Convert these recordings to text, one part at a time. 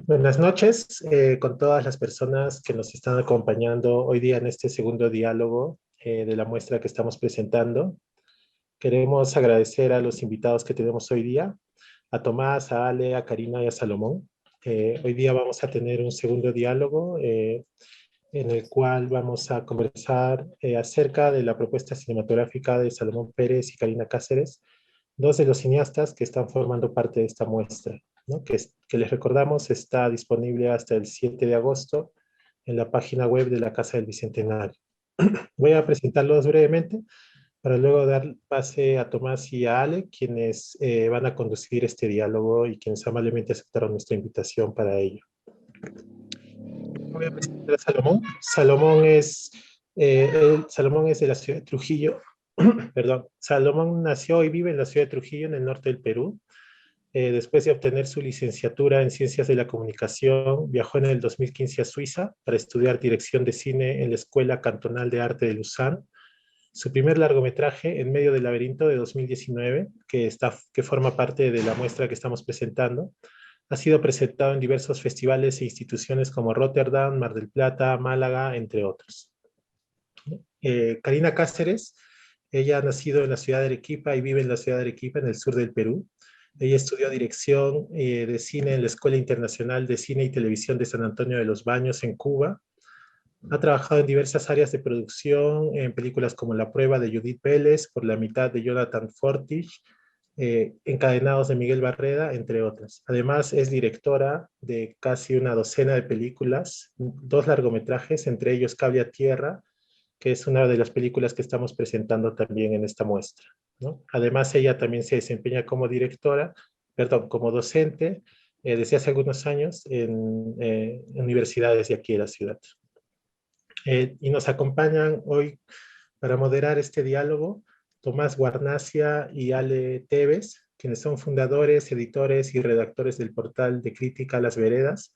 Buenas noches con todas las personas que nos están acompañando hoy día en este segundo diálogo de la muestra que estamos presentando. Queremos agradecer a los invitados que tenemos hoy día, a Tomás, a Ale, a Karina y a Salomón. Hoy día vamos a tener un segundo diálogo en el cual vamos a conversar acerca de la propuesta cinematográfica de Salomón Pérez y Karina Cáceres, dos de los cineastas que están formando parte de esta muestra, ¿no? Que les recordamos está disponible hasta el 7 de agosto en la página web de la Casa del Bicentenario. Voy a presentarlos brevemente para luego dar pase a Tomás y a Ale, quienes van a conducir este diálogo y quienes amablemente aceptaron nuestra invitación para ello. Voy a presentar a Salomón. Salomón es de la ciudad de Trujillo. Perdón. Salomón nació y vive en la ciudad de Trujillo, en el norte del Perú. Después de obtener su licenciatura en Ciencias de la Comunicación, viajó en el 2015 a Suiza para estudiar dirección de cine en la Escuela Cantonal de Arte de Lausanne. Su primer largometraje, En medio del laberinto, de 2019, que forma parte de la muestra que estamos presentando, ha sido presentado en diversos festivales e instituciones como Rotterdam, Mar del Plata, Málaga, entre otros. Karina Cáceres, ella ha nacido en la ciudad de Arequipa y vive en la ciudad de Arequipa, en el sur del Perú. Ella estudió dirección de cine en la Escuela Internacional de Cine y Televisión de San Antonio de los Baños, en Cuba. Ha trabajado en diversas áreas de producción, en películas como La prueba de Judith Vélez, Por la mitad de Jonathan Fortich, Encadenados de Miguel Barreda, entre otras. Además, es directora de casi una docena de películas, dos largometrajes, entre ellos Cable a Tierra, que es una de las películas que estamos presentando también en esta muestra, ¿no? Además, ella también se desempeña como directora, perdón, como docente desde hace algunos años en universidades de aquí de la ciudad. Y nos acompañan hoy para moderar este diálogo Tomás Guarnacia y Ale Tevez, quienes son fundadores, editores y redactores del portal de crítica Las Veredas,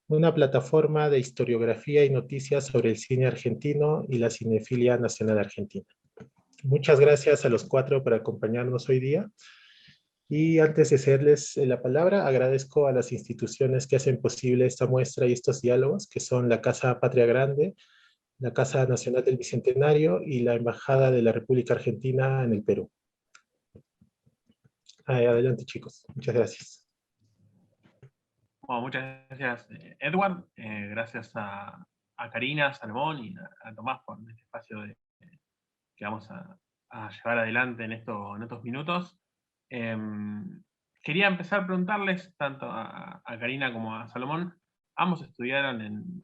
una plataforma de historiografía y noticias sobre el cine argentino y la cinefilia nacional argentina. Muchas gracias a los cuatro por acompañarnos hoy día. Y antes de cederles la palabra, agradezco a las instituciones que hacen posible esta muestra y estos diálogos, que son la Casa Patria Grande, la Casa Nacional del Bicentenario y la Embajada de la República Argentina en el Perú. Adelante, chicos. Muchas gracias. Bueno, muchas gracias, Edward. Gracias a Karina, a Salomón y a Tomás por este espacio que vamos a llevar adelante en estos minutos. Quería empezar a preguntarles, tanto a Karina como a Salomón, ambos estudiaron en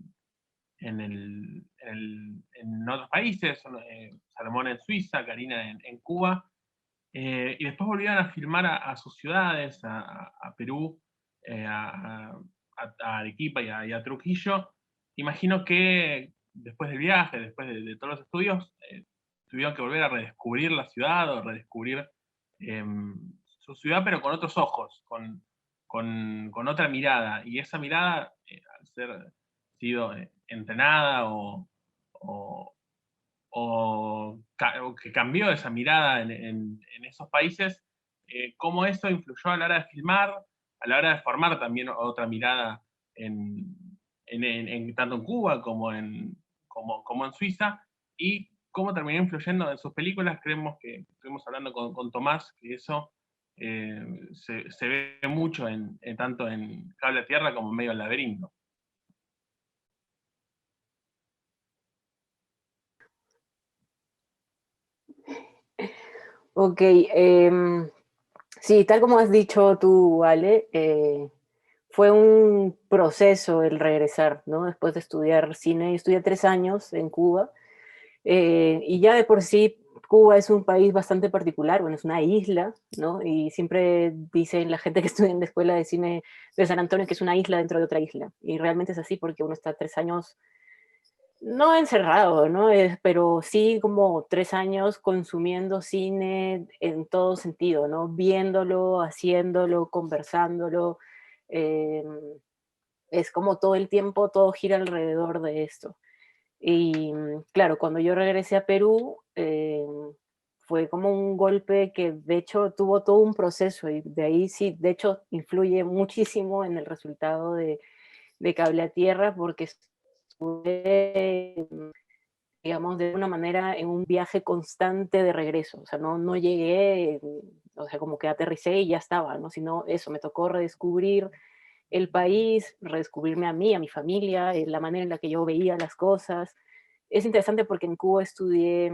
otros países, Salomón en Suiza, Karina en Cuba, y después volvieron a filmar a sus ciudades, a Perú, a Arequipa y a Trujillo. Imagino que después del viaje, después de todos los estudios, tuvieron que volver a redescubrir la ciudad o redescubrir su ciudad, pero con otros ojos, con otra mirada. Y esa mirada, al ser sido entrenada o, o que cambió esa mirada en esos países, cómo eso influyó a la hora de filmar, a la hora de formar también otra mirada tanto en Cuba como en Suiza, y cómo terminó influyendo en sus películas. Creemos que estuvimos hablando con Tomás, que eso se ve mucho tanto en Cable a Tierra como en Medio del Laberinto. Ok, sí, tal como has dicho tú, Ale, fue un proceso el regresar, ¿no? Después de estudiar cine, estudié 3 años en Cuba, y ya de por sí Cuba es un país bastante particular, bueno, es una isla, ¿no? Y siempre dicen la gente que estudia en la Escuela de Cine de San Antonio que es una isla dentro de otra isla, y realmente es así porque uno está 3 años no encerrado, ¿no? Pero sí como 3 años consumiendo cine en todo sentido, ¿no? Viéndolo, haciéndolo, conversándolo. eh, es como todo el tiempo, todo gira alrededor de esto. Y claro, cuando yo regresé a Perú, fue como un golpe que de hecho tuvo todo un proceso y de ahí sí, de hecho influye muchísimo en el resultado de Cable a Tierra, porque estuve, digamos, de una manera en un viaje constante de regreso. O sea, no llegué, o sea, como que aterricé y ya estaba, ¿no? Sino eso, me tocó redescubrir el país, redescubrirme a mí, a mi familia, la manera en la que yo veía las cosas. Es interesante porque en Cuba estudié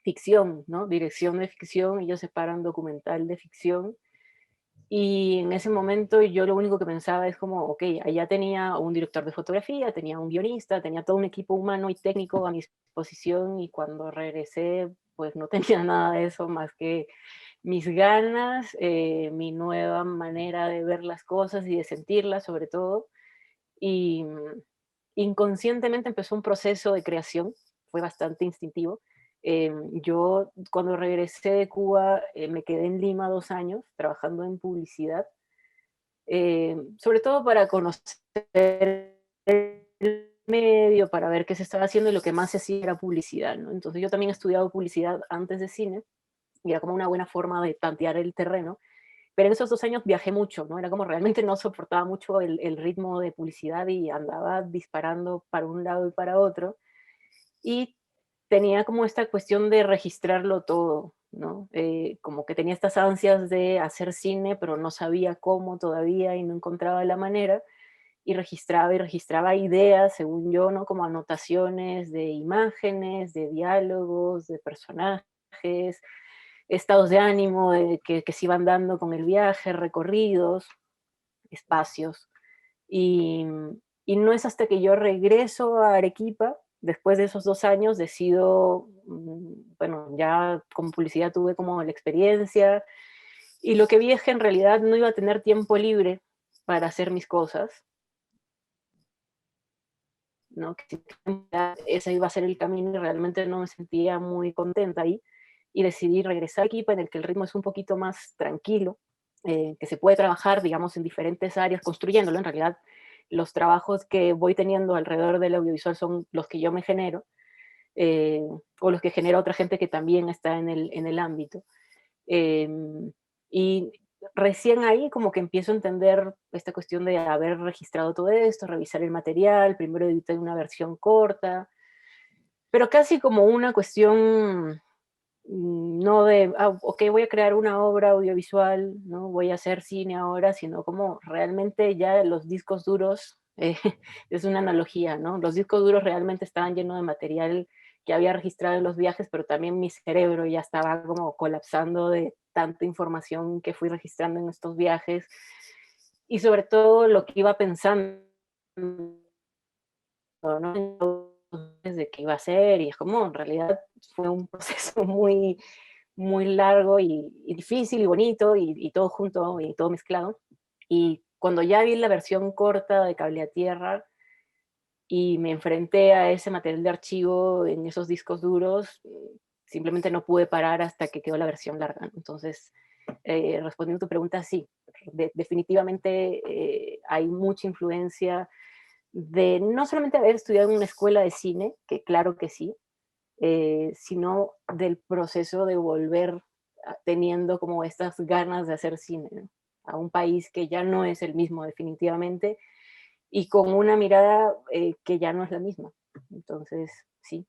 ficción, ¿no? Dirección de ficción, ellos separan documental de ficción. Y en ese momento yo lo único que pensaba es como, ok, allá tenía un director de fotografía, tenía un guionista, tenía todo un equipo humano y técnico a mi disposición, y cuando regresé pues no tenía nada de eso más que mis ganas, mi nueva manera de ver las cosas y de sentirlas sobre todo. Y inconscientemente empezó un proceso de creación, fue bastante instintivo. Yo cuando regresé de Cuba me quedé en Lima 2 años trabajando en publicidad, sobre todo para conocer el medio, para ver qué se estaba haciendo, y lo que más se hacía era publicidad, ¿no? Entonces yo también he estudiado publicidad antes de cine, y era como una buena forma de tantear el terreno. Pero en esos 2 años viajé mucho, ¿no? Era como realmente no soportaba mucho el ritmo de publicidad y andaba disparando para un lado y para otro. Y tenía como esta cuestión de registrarlo todo, ¿no? Como que tenía estas ansias de hacer cine, pero no sabía cómo todavía y no encontraba la manera. Y registraba ideas, según yo, ¿no? Como anotaciones de imágenes, de diálogos, de personajes, estados de ánimo que se iban dando con el viaje, recorridos, espacios. Y, y no es hasta que yo regreso a Arequipa, después de esos 2 años, decido, bueno, ya con publicidad tuve como la experiencia, y lo que vi es que en realidad no iba a tener tiempo libre para hacer mis cosas, ¿no? Que ese iba a ser el camino y realmente no me sentía muy contenta ahí, y decidí regresar a Arequipa, en el que el ritmo es un poquito más tranquilo, que se puede trabajar, digamos, en diferentes áreas, construyéndolo. En realidad, los trabajos que voy teniendo alrededor del audiovisual son los que yo me genero, o los que genera otra gente que también está en el ámbito. Eh, y recién ahí como que empiezo a entender esta cuestión de haber registrado todo esto, revisar el material, primero edité una versión corta, pero casi como una cuestión, no de, ok, voy a crear una obra audiovisual, ¿no? Voy a hacer cine ahora, sino como realmente ya los discos duros, es una analogía, ¿no? Los discos duros realmente estaban llenos de material que había registrado en los viajes, pero también mi cerebro ya estaba como colapsando de tanta información que fui registrando en estos viajes, y sobre todo lo que iba pensando, ¿no? De qué iba a ser, y es como en realidad fue un proceso muy, muy largo y difícil y bonito y todo junto y todo mezclado. Y cuando ya vi la versión corta de Cable a Tierra y me enfrenté a ese material de archivo en esos discos duros, simplemente no pude parar hasta que quedó la versión larga. Entonces, respondiendo a tu pregunta, sí, definitivamente hay mucha influencia de no solamente haber estudiado en una escuela de cine, que claro que sí, sino del proceso de volver teniendo como estas ganas de hacer cine, ¿no? A un país que ya no es el mismo definitivamente, y con una mirada que ya no es la misma. Entonces, sí.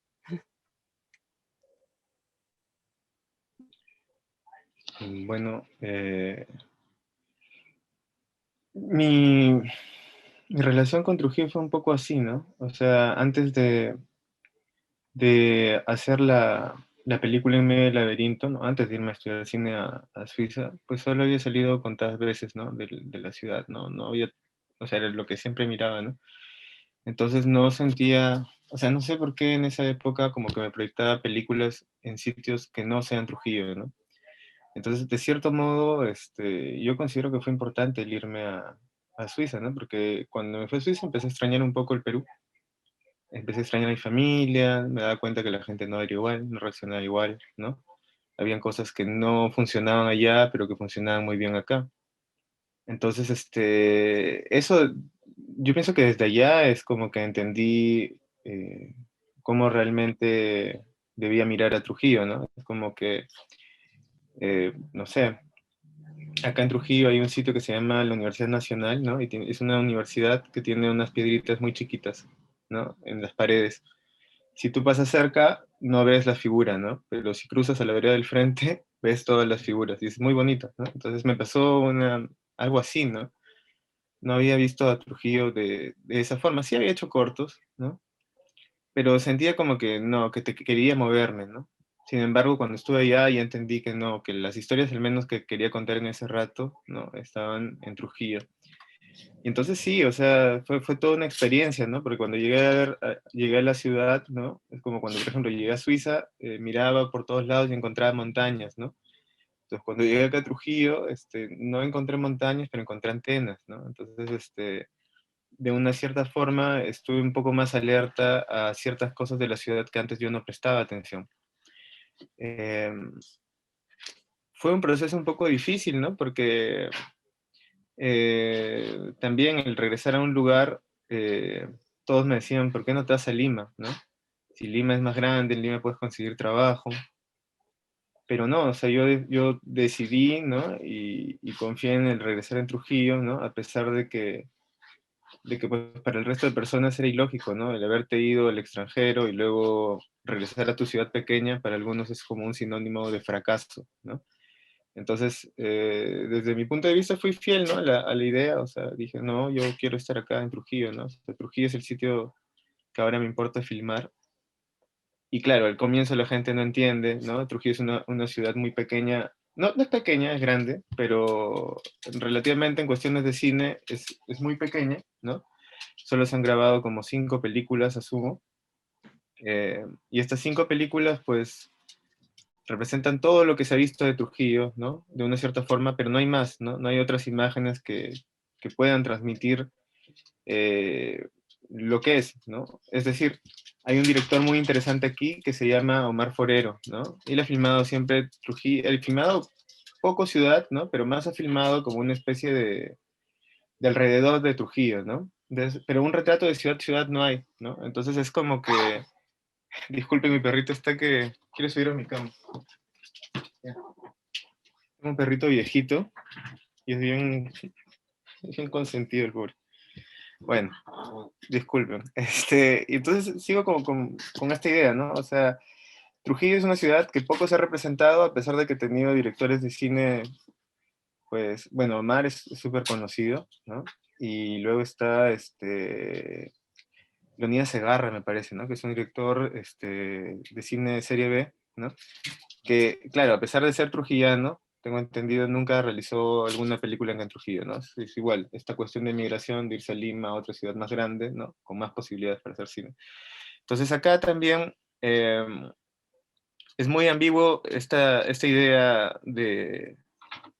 Bueno, mi, mi relación con Trujillo fue un poco así, ¿no? O sea, antes de hacer la película En medio del laberinto, ¿no? Antes de irme a estudiar cine a Suiza, pues solo había salido contadas veces, ¿no? De la ciudad, ¿no? No había, o sea, era lo que siempre miraba, ¿no? Entonces no sentía, o sea, no sé por qué en esa época como que me proyectaba películas en sitios que no sean Trujillo, ¿no? Entonces, de cierto modo, yo considero que fue importante el irme a Suiza, ¿no? Porque cuando me fui a Suiza empecé a extrañar un poco el Perú, empecé a extrañar a mi familia, me daba cuenta que la gente no era igual, no reaccionaba igual, ¿no? Habían cosas que no funcionaban allá, pero que funcionaban muy bien acá. Entonces, eso, yo pienso que desde allá es como que entendí cómo realmente debía mirar a Trujillo, ¿no? Es como que, no sé, acá en Trujillo hay un sitio que se llama la Universidad Nacional, ¿no? Y es una universidad que tiene unas piedritas muy chiquitas, ¿no? En las paredes. Si tú pasas cerca, no ves la figura, ¿no? Pero si cruzas a la vereda del frente, ves todas las figuras y es muy bonito, ¿no? Entonces me pasó algo así, ¿no? No había visto a Trujillo de esa forma. Sí había hecho cortos, ¿no? Pero sentía como que no, que quería moverme, ¿no? Sin embargo, cuando estuve allá ya entendí que no, que las historias al menos que quería contar en ese rato, ¿no? Estaban en Trujillo. Y entonces sí, o sea, fue toda una experiencia, ¿no? Porque cuando llegué a la ciudad, ¿no? Es como cuando, por ejemplo, llegué a Suiza, miraba por todos lados y encontraba montañas, ¿no? Entonces, cuando llegué acá a Trujillo, no encontré montañas, pero encontré antenas, ¿no? Entonces, de una cierta forma, estuve un poco más alerta a ciertas cosas de la ciudad que antes yo no prestaba atención. Eh, Fue un proceso un poco difícil, ¿no? Porque también el regresar a un lugar, todos me decían, ¿por qué no te vas a Lima, no? Si Lima es más grande, en Lima puedes conseguir trabajo. Pero no, o sea, yo decidí, ¿no? Y confié en el regresar en Trujillo, ¿no? A pesar de que pues, para el resto de personas era ilógico, ¿no? El haberte ido al extranjero y luego regresar a tu ciudad pequeña, para algunos es como un sinónimo de fracaso, ¿no? Entonces, desde mi punto de vista fui fiel, ¿no? A la idea, o sea, dije, no, yo quiero estar acá en Trujillo, ¿no? O sea, Trujillo es el sitio que ahora me importa filmar. Y claro, al comienzo la gente no entiende, ¿no? Trujillo es una ciudad muy pequeña, no, no es pequeña, es grande, pero relativamente en cuestiones de cine es muy pequeña, ¿no? Solo se han grabado como 5 películas, asumo. Y estas 5 películas, pues, representan todo lo que se ha visto de Trujillo, ¿no? De una cierta forma, pero no hay más, ¿no? No hay otras imágenes que puedan transmitir eh, lo que es, ¿no? Es decir, hay un director muy interesante aquí que se llama Omar Forero, ¿no? Él ha filmado siempre Trujillo, ha filmado poco ciudad, ¿no? Pero más ha filmado como una especie de alrededor de Trujillo, ¿no? Pero un retrato de ciudad no hay, ¿no? Entonces es como que, disculpe, mi perrito está que quiere subir a mi cama. Tengo un perrito viejito y es bien consentido el pobre. Bueno, disculpen. Y entonces sigo con esta idea, ¿no? O sea, Trujillo es una ciudad que poco se ha representado, a pesar de que he tenido directores de cine, pues, bueno, Omar es súper conocido, ¿no? Y luego está, Leonidas Segarra, me parece, ¿no? Que es un director, de cine serie B, ¿no? Que, claro, a pesar de ser trujillano, tengo entendido, nunca realizó alguna película en Trujillo, ¿no? Es igual, esta cuestión de migración, de irse a Lima, a otra ciudad más grande, ¿no? Con más posibilidades para hacer cine. Entonces acá también es muy ambiguo esta idea de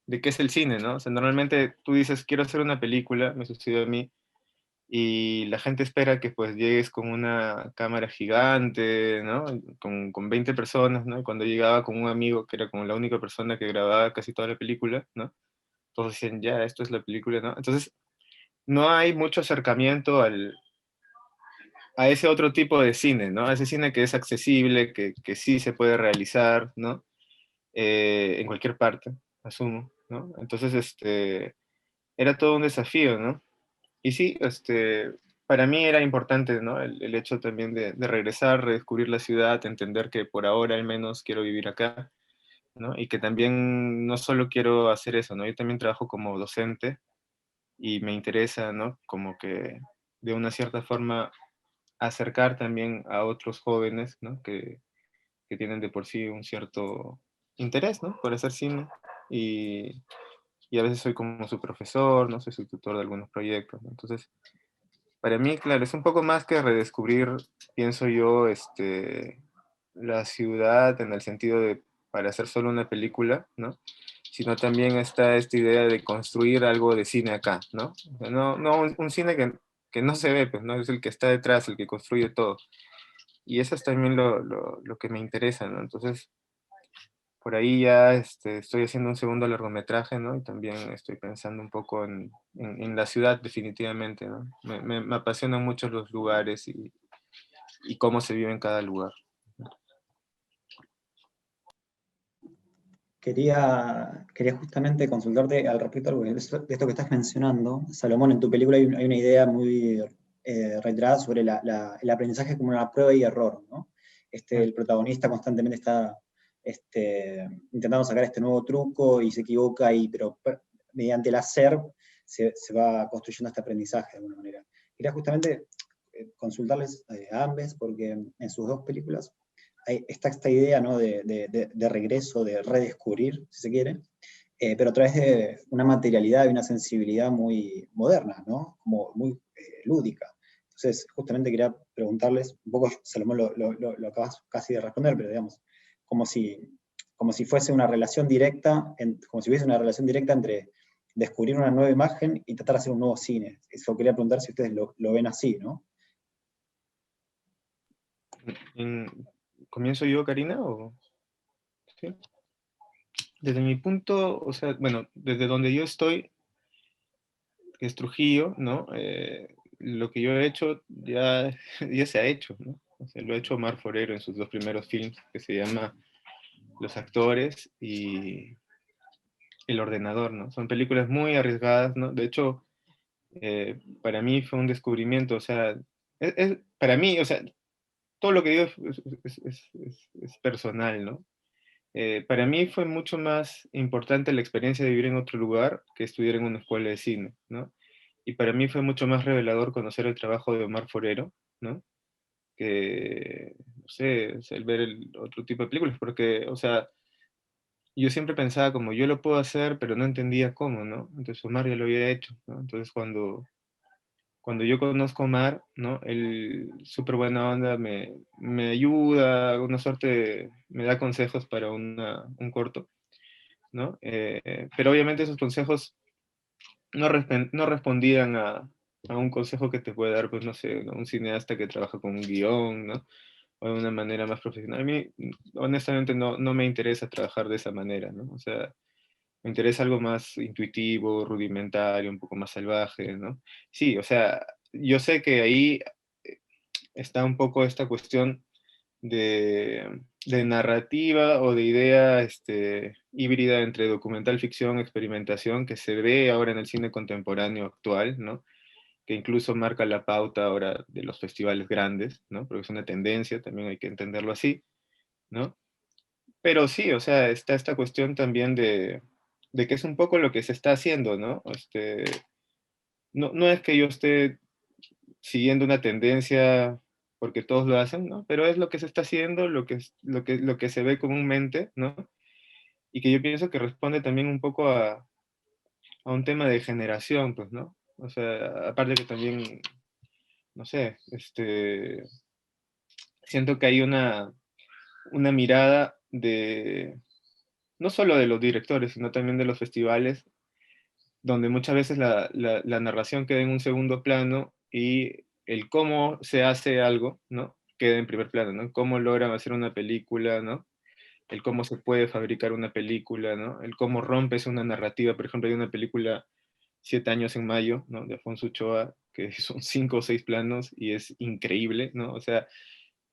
qué es el cine, ¿no? O sea, normalmente tú dices, quiero hacer una película, me sucedió a mí, y la gente espera que pues llegues con una cámara gigante, ¿no? Con 20 personas, ¿no? Y cuando llegaba con un amigo que era como la única persona que grababa casi toda la película, ¿no? Todos decían, ya, esto es la película, ¿no? Entonces, no hay mucho acercamiento a ese otro tipo de cine, ¿no? A ese cine que es accesible, que sí se puede realizar, ¿no? En cualquier parte, asumo, ¿no? Entonces, era todo un desafío, ¿no? Y sí, para mí era importante, ¿no? El hecho también de regresar, redescubrir la ciudad, entender que por ahora al menos quiero vivir acá, ¿no? Y que también no solo quiero hacer eso, ¿no? Yo también trabajo como docente y me interesa, ¿no? Como que de una cierta forma acercar también a otros jóvenes, ¿no? Que tienen de por sí un cierto interés, ¿no? Por hacer cine. Y, y a veces soy como su profesor, ¿no? Soy su tutor de algunos proyectos, ¿no? Entonces, para mí, claro, es un poco más que redescubrir, pienso yo, la ciudad en el sentido de para hacer solo una película, ¿no? Sino también está esta idea de construir algo de cine acá, ¿no? O sea, no un cine que no se ve, pues, ¿no? Es el que está detrás, el que construye todo. Y eso es también lo que me interesa, ¿no? Entonces, por ahí ya estoy haciendo un segundo largometraje, ¿no? Y también estoy pensando un poco en la ciudad, definitivamente, ¿no? Me apasionan mucho los lugares y cómo se vive en cada lugar. quería justamente consultarte al respecto de esto que estás mencionando. Salomón, en tu película hay una idea muy reiterada sobre el aprendizaje como una prueba y error, ¿no? El protagonista constantemente está intentando sacar este nuevo truco y se equivoca, pero mediante el hacer se va construyendo este aprendizaje de alguna manera. Quería justamente consultarles a ambos, porque en sus dos películas está esta idea, ¿no? de regreso, de redescubrir, si se quiere, pero a través de una materialidad y una sensibilidad muy moderna, ¿no? Como muy lúdica. Entonces, justamente quería preguntarles, un poco, Salomón, lo acabas casi de responder, pero digamos, como si fuese una relación directa, como si hubiese una relación directa entre descubrir una nueva imagen y tratar de hacer un nuevo cine. Eso quería preguntar si ustedes lo ven así, ¿no? ¿Comienzo yo, Karina? ¿O? ¿Sí? Desde mi punto, o sea, bueno, desde donde yo estoy, que es Trujillo, ¿no? Lo que yo he hecho ya se ha hecho, ¿no? O sea, lo ha hecho Omar Forero en sus dos primeros films, que se llama Los Actores y El Ordenador, ¿no? Son películas muy arriesgadas, ¿no? De hecho, para mí fue un descubrimiento, o sea, para mí, o sea, todo lo que digo es personal, ¿no? Para mí fue mucho más importante la experiencia de vivir en otro lugar que estudiar en una escuela de cine, ¿no? Y para mí fue mucho más revelador conocer el trabajo de Omar Forero, ¿no? Que, no sé, el ver otro tipo de películas, porque, o sea, yo siempre pensaba como yo lo puedo hacer, pero no entendía cómo, ¿no? Entonces Omar ya lo había hecho, ¿no? Entonces cuando yo conozco a Omar, ¿no? Él, súper buena onda, me ayuda, una suerte, me da consejos para un corto, ¿no? Pero obviamente esos consejos no respondían a un consejo que te puede dar, pues, no sé, ¿no? Un cineasta que trabaja con un guión, ¿no? O de una manera más profesional. A mí, honestamente, no me interesa trabajar de esa manera, ¿no? O sea, me interesa algo más intuitivo, rudimentario, un poco más salvaje, ¿no? Sí, o sea, yo sé que ahí está un poco esta cuestión de narrativa o de idea híbrida entre documental, ficción, experimentación, que se ve ahora en el cine contemporáneo actual, ¿no? Que incluso marca la pauta ahora de los festivales grandes, ¿no? Porque es una tendencia, también hay que entenderlo así, ¿no? Pero sí, o sea, está esta cuestión también de que es un poco lo que se está haciendo, ¿no? No es que yo esté siguiendo una tendencia porque todos lo hacen, ¿no? Pero es lo que se está haciendo, lo que se ve comúnmente, ¿no? Y que yo pienso que responde también un poco a un tema de generación, pues, ¿no? O sea, aparte que también, no sé, siento que hay una mirada no solo de los directores, sino también de los festivales, donde muchas veces la narración queda en un segundo plano y el cómo se hace algo, ¿no? Queda en primer plano, ¿no? Cómo logran hacer una película, ¿no? El cómo se puede fabricar una película, ¿no? El cómo rompes una narrativa. Por ejemplo, hay una película, Siete años en mayo, ¿no? De Afonso Ochoa, que son 5 o 6 planos y es increíble, ¿no? O sea,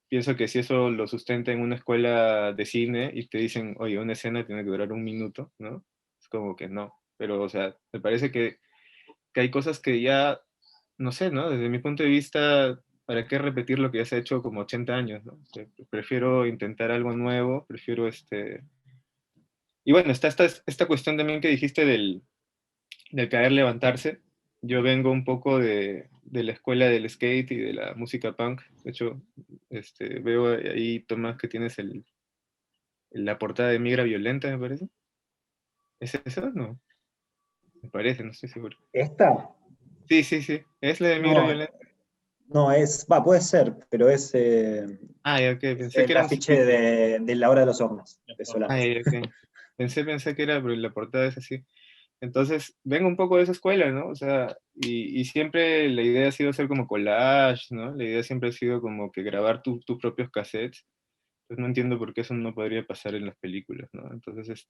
pienso que si eso lo sustenta en una escuela de cine y te dicen, oye, una escena tiene que durar 1 minuto, ¿no? Es como que no. Pero, o sea, me parece que hay cosas que ya, no sé, ¿no? Desde mi punto de vista, ¿para qué repetir lo que ya se ha hecho como 80 años, ¿no? O sea, prefiero intentar algo nuevo, prefiero Y bueno, está esta cuestión también que dijiste del caer, levantarse. Yo vengo un poco de la escuela del skate y de la música punk. De hecho, veo ahí, Tomás, que tienes la portada de Migra Violenta, me parece. ¿Es eso? No, me parece, no estoy seguro. ¿Esta? Sí, sí, sí. ¿Es la de Migra No, Violenta? no puede ser, pero es Ah, ya, ok. es Pensé que el era un afiche CD. de La Hora de los Hornos, de Ah, Solanas. ya, ok. Pensé que era, pero la portada es así. Entonces, vengo un poco de esa escuela, ¿no? O sea, y siempre la idea ha sido hacer como collage, ¿no? La idea siempre ha sido como que grabar tus propios cassettes. Pues no entiendo por qué eso no podría pasar en las películas, ¿no? Entonces,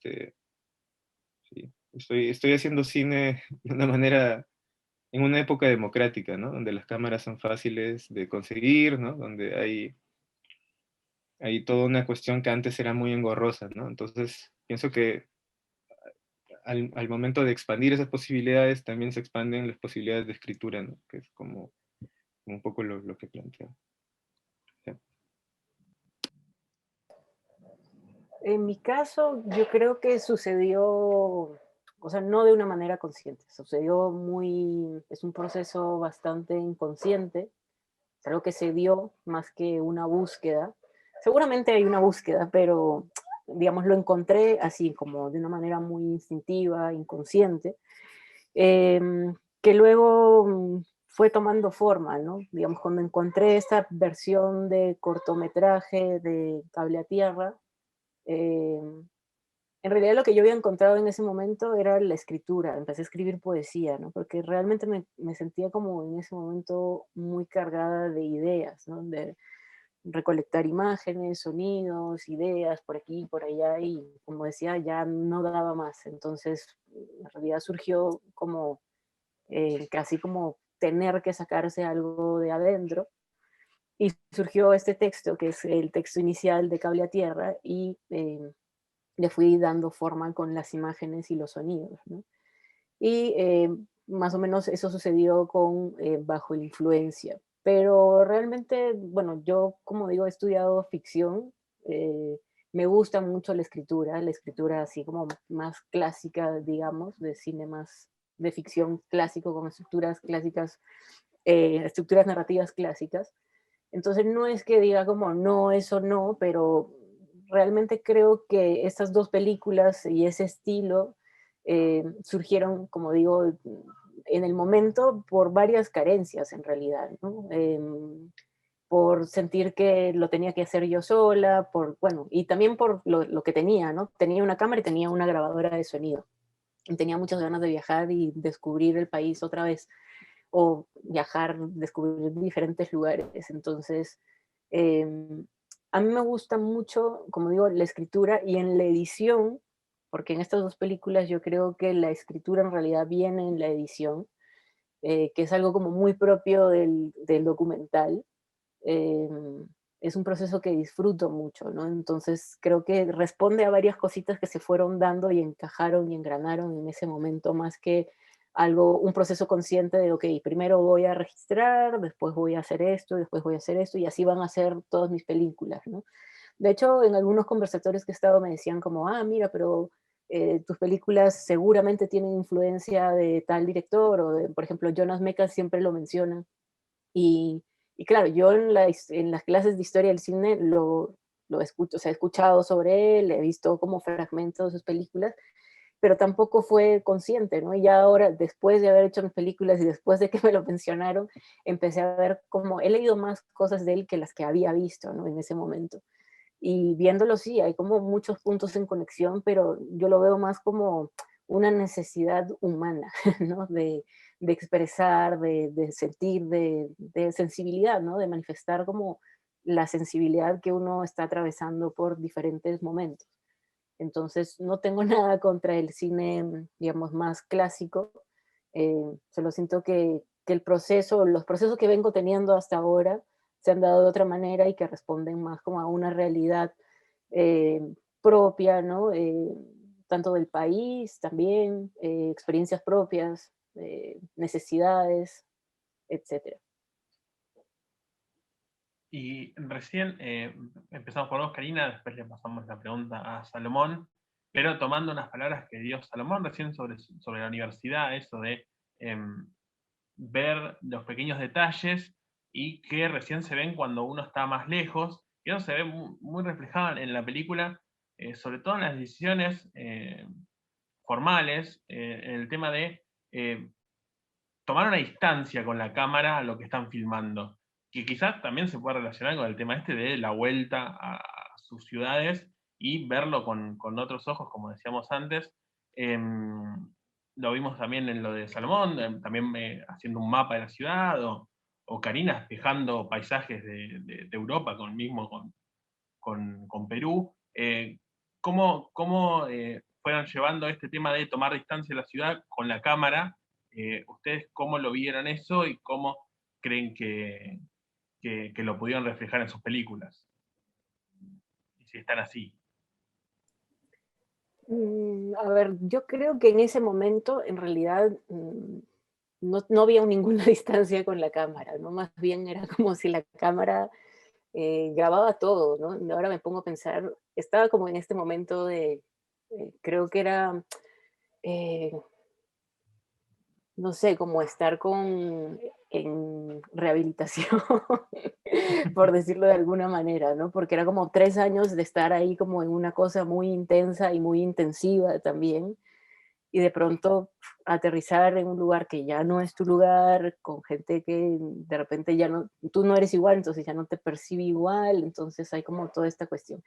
sí, estoy haciendo cine de una manera, en una época democrática, ¿no? Donde las cámaras son fáciles de conseguir, ¿no? Donde hay toda una cuestión que antes era muy engorrosa, ¿no? Entonces, pienso que al momento de expandir esas posibilidades, también se expanden las posibilidades de escritura, ¿no? Que es como un poco lo que planteo. Sí. En mi caso, yo creo que sucedió, o sea, no de una manera consciente, sucedió es un proceso bastante inconsciente, es algo que se dio más que una búsqueda. Seguramente hay una búsqueda, pero digamos, lo encontré así, como de una manera muy instintiva, inconsciente, que luego fue tomando forma, ¿no? Digamos, cuando encontré esta versión de cortometraje de Cable a Tierra, eh, en realidad lo que yo había encontrado en ese momento era la escritura, empecé a escribir poesía, ¿no? Porque realmente me sentía como en ese momento muy cargada de ideas, ¿no? De recolectar imágenes, sonidos, ideas por aquí, por allá, y como decía, ya no daba más. Entonces, en realidad surgió como casi como tener que sacarse algo de adentro. Y surgió este texto, que es el texto inicial de Cable a Tierra, y le fui dando forma con las imágenes y los sonidos, ¿no? Y más o menos eso sucedió con Bajo la Influencia. Pero realmente, bueno, yo como digo, he estudiado ficción, eh, me gusta mucho la escritura así como más clásica, digamos, de cine más de ficción clásico, con estructuras clásicas, estructuras narrativas clásicas. Entonces no es que diga como no, eso no, pero realmente creo que estas dos películas y ese estilo surgieron, como digo, en el momento por varias carencias en realidad, ¿no? Por sentir que lo tenía que hacer yo sola, bueno, y también por lo que tenía, ¿no? Tenía una cámara y tenía una grabadora de sonido. Y tenía muchas ganas de viajar y descubrir el país otra vez, o viajar, descubrir diferentes lugares. Entonces, eh, a mí me gusta mucho, como digo, la escritura y en la edición, porque en estas dos películas yo creo que la escritura en realidad viene en la edición, que es algo como muy propio del documental. eh, es un proceso que disfruto mucho, ¿no? Entonces creo que responde a varias cositas que se fueron dando y encajaron y engranaron en ese momento, más que un proceso consciente de, ok, primero voy a registrar, después voy a hacer esto, después voy a hacer esto, y así van a ser todas mis películas, ¿no? De hecho, en algunos conversatorios que he estado me decían como, ah, mira, pero tus películas seguramente tienen influencia de tal director, o de, por ejemplo, Jonas Mekas siempre lo mencionan, y, y claro, yo en las clases de historia del cine lo escucho, o sea, he escuchado sobre él, he visto como fragmentos de sus películas, pero tampoco fue consciente, ¿no? Y ya ahora, después de haber hecho mis películas y después de que me lo mencionaron, empecé a ver como, he leído más cosas de él que las que había visto, ¿no? En ese momento. Y viéndolo, sí, hay como muchos puntos en conexión, pero yo lo veo más como una necesidad humana, ¿no? De expresar, de sentir, de sensibilidad, ¿no? De manifestar como la sensibilidad que uno está atravesando por diferentes momentos. Entonces, no tengo nada contra el cine, digamos, más clásico. Solo siento que los procesos que vengo teniendo hasta ahora se han dado de otra manera y que responden más como a una realidad eh, propia, ¿no? Tanto del país también, experiencias propias, necesidades, etcétera. Y recién empezamos por vos, Karina, después le pasamos la pregunta a Salomón, pero tomando unas palabras que dio Salomón recién sobre la universidad, eso de ver los pequeños detalles y que recién se ven cuando uno está más lejos, y eso se ve muy reflejado en la película, sobre todo en las decisiones formales, en el tema de tomar una distancia con la cámara a lo que están filmando, que quizás también se puede relacionar con el tema este de la vuelta a sus ciudades y verlo con otros ojos, como decíamos antes. Lo vimos también en lo de Salomón, también haciendo un mapa de la ciudad, o Karina despejando paisajes de Europa con Perú. ¿Cómo fueron llevando este tema de tomar distancia de la ciudad con la cámara? ¿Ustedes cómo lo vieron eso y cómo creen que lo pudieron reflejar en sus películas? Y si están así. A ver, yo creo que en ese momento, en realidad, no había ninguna distancia con la cámara, ¿no? Más bien era como si la cámara grababa todo, ¿no? Y ahora me pongo a pensar, estaba como en este momento de, creo que era, eh, no sé, como estar en rehabilitación, por decirlo de alguna manera, ¿no? Porque era como 3 años de estar ahí como en una cosa muy intensa y muy intensiva también, y de pronto aterrizar en un lugar que ya no es tu lugar, con gente que de repente ya no, tú no eres igual, entonces ya no te percibe igual, entonces hay como toda esta cuestión.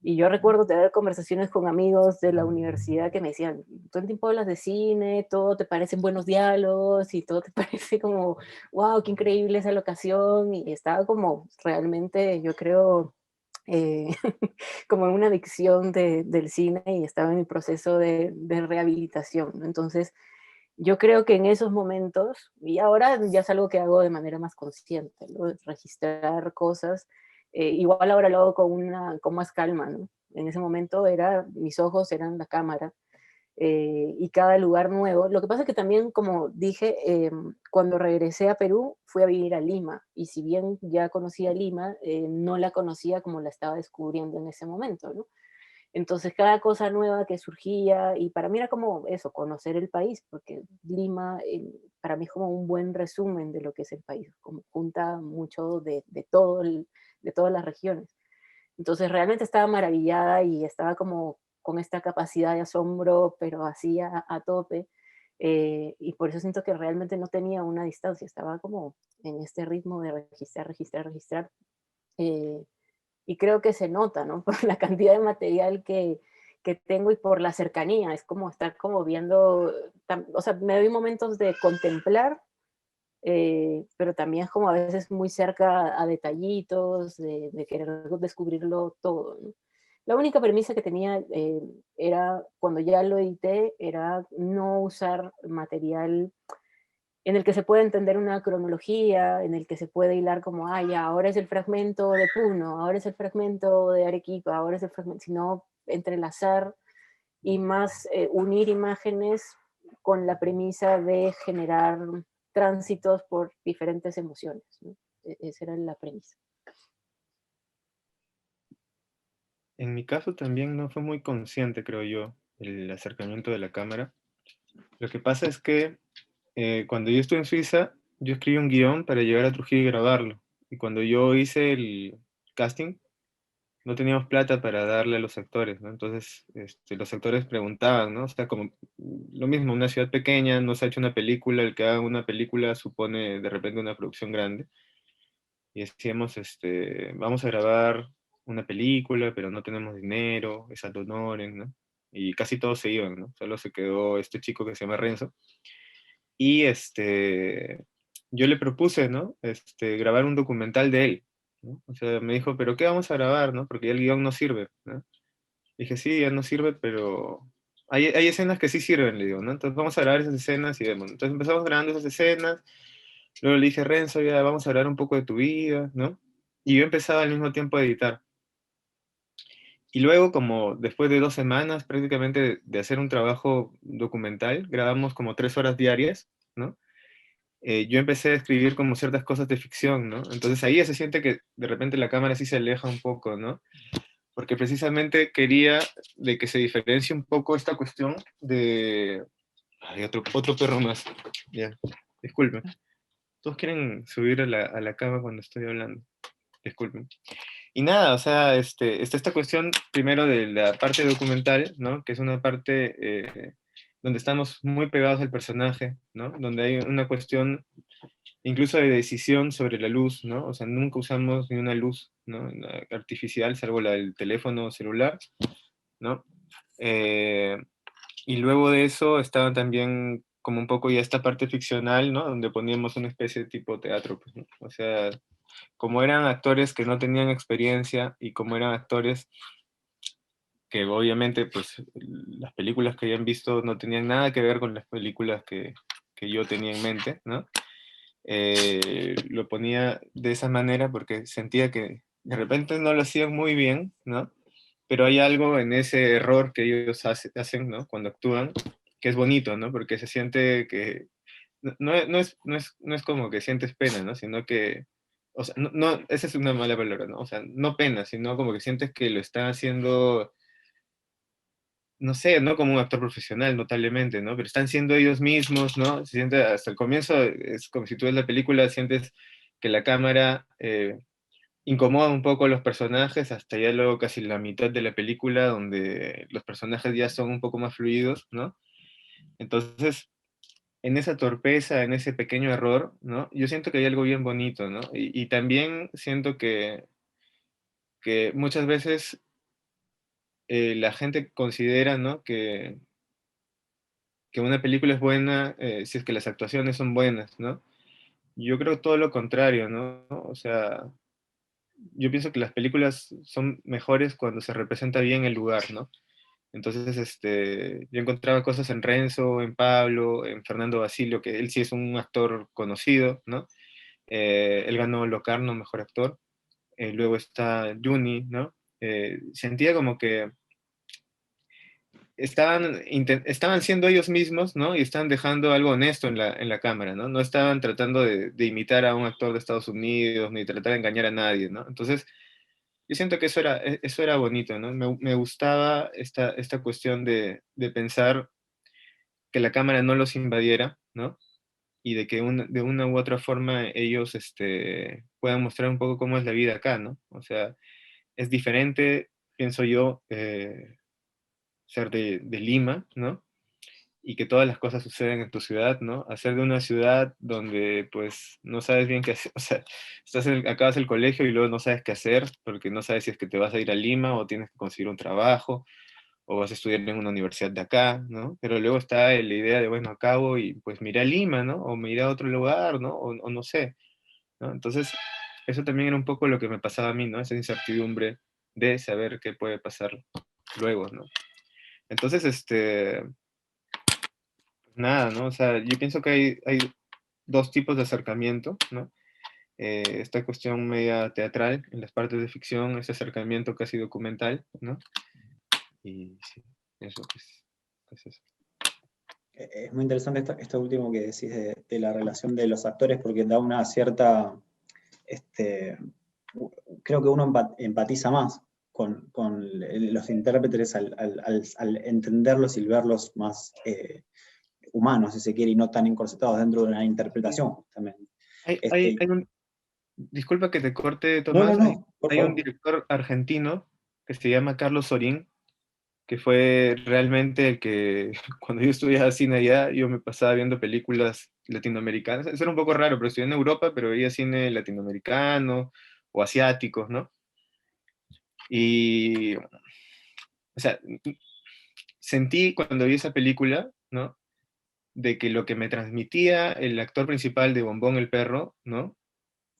Y yo recuerdo tener conversaciones con amigos de la universidad que me decían, todo el tiempo hablas de cine, todo te parecen buenos diálogos y todo te parece como, wow, qué increíble esa locación. Y estaba como realmente, yo creo, eh, como en una adicción del cine y estaba en mi proceso de rehabilitación, ¿no? Entonces, yo creo que en esos momentos, y ahora ya es algo que hago de manera más consciente, ¿no? Registrar cosas, igual ahora lo hago con más calma, ¿no? En ese momento mis ojos eran la cámara, y cada lugar nuevo. Lo que pasa es que también, como dije, cuando regresé a Perú, fui a vivir a Lima, y si bien ya conocía Lima, no la conocía como la estaba descubriendo en ese momento, ¿no? Entonces, cada cosa nueva que surgía, y para mí era como eso, conocer el país, porque Lima para mí es como un buen resumen de lo que es el país, como junta mucho de todas las regiones. Entonces, realmente estaba maravillada y estaba como con esta capacidad de asombro, pero así a tope. Y por eso siento que realmente no tenía una distancia, estaba como en este ritmo de registrar, registrar, registrar. eh, y creo que se nota, ¿no? Por la cantidad de material que tengo y por la cercanía. Es como estar como viendo, o sea, me doy momentos de contemplar, pero también es como a veces muy cerca a detallitos, de querer descubrirlo todo, ¿no? La única premisa que tenía era, cuando ya lo edité, era no usar material en el que se puede entender una cronología, en el que se puede hilar como, ah, ya, ahora es el fragmento de Puno, ahora es el fragmento de Arequipa, ahora es el fragmento, sino entrelazar y más unir imágenes con la premisa de generar tránsitos por diferentes emociones, ¿no? Esa era la premisa. En mi caso también no fue muy consciente, creo yo, el acercamiento de la cámara. Lo que pasa es que cuando yo estuve en Suiza, yo escribí un guión para llegar a Trujillo y grabarlo. Y cuando yo hice el casting, no teníamos plata para darle a los actores, ¿no? Entonces, los actores preguntaban, ¿no? O sea, como lo mismo, una ciudad pequeña, no se ha hecho una película, el que haga una película supone de repente una producción grande. Y decíamos, vamos a grabar una película, pero no tenemos dinero, es ad honorem, ¿no? Y casi todos se iban, ¿no? Solo se quedó este chico que se llama Renzo. Y yo le propuse, ¿no? Grabar un documental de él, ¿no? O sea, me dijo, ¿pero qué vamos a grabar, no? Porque ya el guión no sirve, ¿no? Dije, sí, ya no sirve, pero hay escenas que sí sirven, le digo, ¿no? Entonces vamos a grabar esas escenas y vemos. Entonces empezamos grabando esas escenas, luego le dije, Renzo, ya vamos a hablar un poco de tu vida, ¿no? Y yo empezaba al mismo tiempo a editar. Y luego, como después de 2 semanas prácticamente de hacer un trabajo documental, grabamos como 3 horas diarias, ¿no? Yo empecé a escribir como ciertas cosas de ficción, ¿no? Entonces ahí ya se siente que de repente la cámara sí se aleja un poco, ¿no? Porque precisamente quería de que se diferencie un poco esta cuestión de... Hay otro perro más. Ya, disculpen. Todos quieren subir a la cama cuando estoy hablando. Disculpen. Y nada, o sea, está esta cuestión primero de la parte documental, ¿no? Que es una parte donde estamos muy pegados al personaje, ¿no? Donde hay una cuestión incluso de decisión sobre la luz, ¿no? O sea, nunca usamos ni una luz, ¿no? Artificial, salvo la del teléfono celular, ¿no? Eh, y luego de eso estaba también como un poco ya esta parte ficcional, ¿no? Donde poníamos una especie de tipo teatro, pues, ¿no? O sea, como eran actores que no tenían experiencia y como eran actores que obviamente, pues, las películas que habían visto no tenían nada que ver con las películas que yo tenía en mente, ¿no? Lo ponía de esa manera porque sentía que de repente no lo hacían muy bien, ¿no? pero hay algo en ese error que ellos hacen, ¿no? Cuando actúan, que es bonito, ¿no? Porque se siente que, no es como que sientes pena, ¿no? Sino que, o sea, esa es una mala palabra, ¿no? O sea, no pena, sino como que sientes que lo están haciendo, no sé, no como un actor profesional, notablemente, ¿no? Pero están siendo ellos mismos, ¿no? Se siente hasta el comienzo, es como si tú ves la película, sientes que la cámara incomoda un poco a los personajes, hasta ya luego casi la mitad de la película, donde los personajes ya son un poco más fluidos, ¿no? Entonces, en esa torpeza, en ese pequeño error, ¿no? Yo siento que hay algo bien bonito, ¿no? Y también siento que muchas veces la gente considera, ¿no? Que una película es buena si es que las actuaciones son buenas, ¿no? Yo creo todo lo contrario, ¿no? O sea, yo pienso que las películas son mejores cuando se representa bien el lugar, ¿no? Entonces, yo encontraba cosas en Renzo, en Pablo, en Fernando Basilio, que él sí es un actor conocido, ¿no? Él ganó Locarno, mejor actor. Luego está Juni, ¿no? Sentía como que estaban siendo ellos mismos, ¿no? Y estaban dejando algo honesto en la cámara, ¿no? No estaban tratando de imitar a un actor de Estados Unidos, ni tratar de engañar a nadie, ¿no? Entonces, yo siento que eso era bonito, ¿no? Me gustaba esta cuestión de pensar que la cámara no los invadiera, ¿no? Y de que de una u otra forma ellos puedan mostrar un poco cómo es la vida acá, ¿no? O sea, es diferente, pienso yo, ser de Lima, ¿no? Y que todas las cosas suceden en tu ciudad, ¿no? Hacer de una ciudad donde pues no sabes bien qué hacer, o sea, acabas el colegio y luego no sabes qué hacer porque no sabes si es que te vas a ir a Lima o tienes que conseguir un trabajo o vas a estudiar en una universidad de acá, ¿no? Pero luego está la idea de, bueno, acabo y pues me iré a Lima, ¿no? O me iré a otro lugar, ¿no? O no sé, ¿no? Entonces, eso también era un poco lo que me pasaba a mí, ¿no? Esa incertidumbre de saber qué puede pasar luego, ¿no? Entonces, nada, ¿no? O sea, yo pienso que hay dos tipos de acercamiento, ¿no? Esta cuestión media teatral en las partes de ficción, ese acercamiento casi documental, ¿no? Y sí, eso es eso. Es muy interesante esto último que decís de la relación de los actores, porque da una cierta, creo que uno empatiza más con los intérpretes al entenderlos y verlos más humanos, si se quiere, y no tan encorsetados dentro de una interpretación, justamente. Disculpa que te corte, No, Tomás. por Hay un favor. director argentino que se llama Carlos Sorín, que fue realmente el que, cuando yo estudiaba cine allá, yo me pasaba viendo películas latinoamericanas. Eso era un poco raro, pero estudié en Europa, pero veía cine latinoamericano o asiáticos, ¿no? Y, o sea, sentí cuando vi esa película, ¿no? De que lo que me transmitía el actor principal de Bombón el perro, ¿no?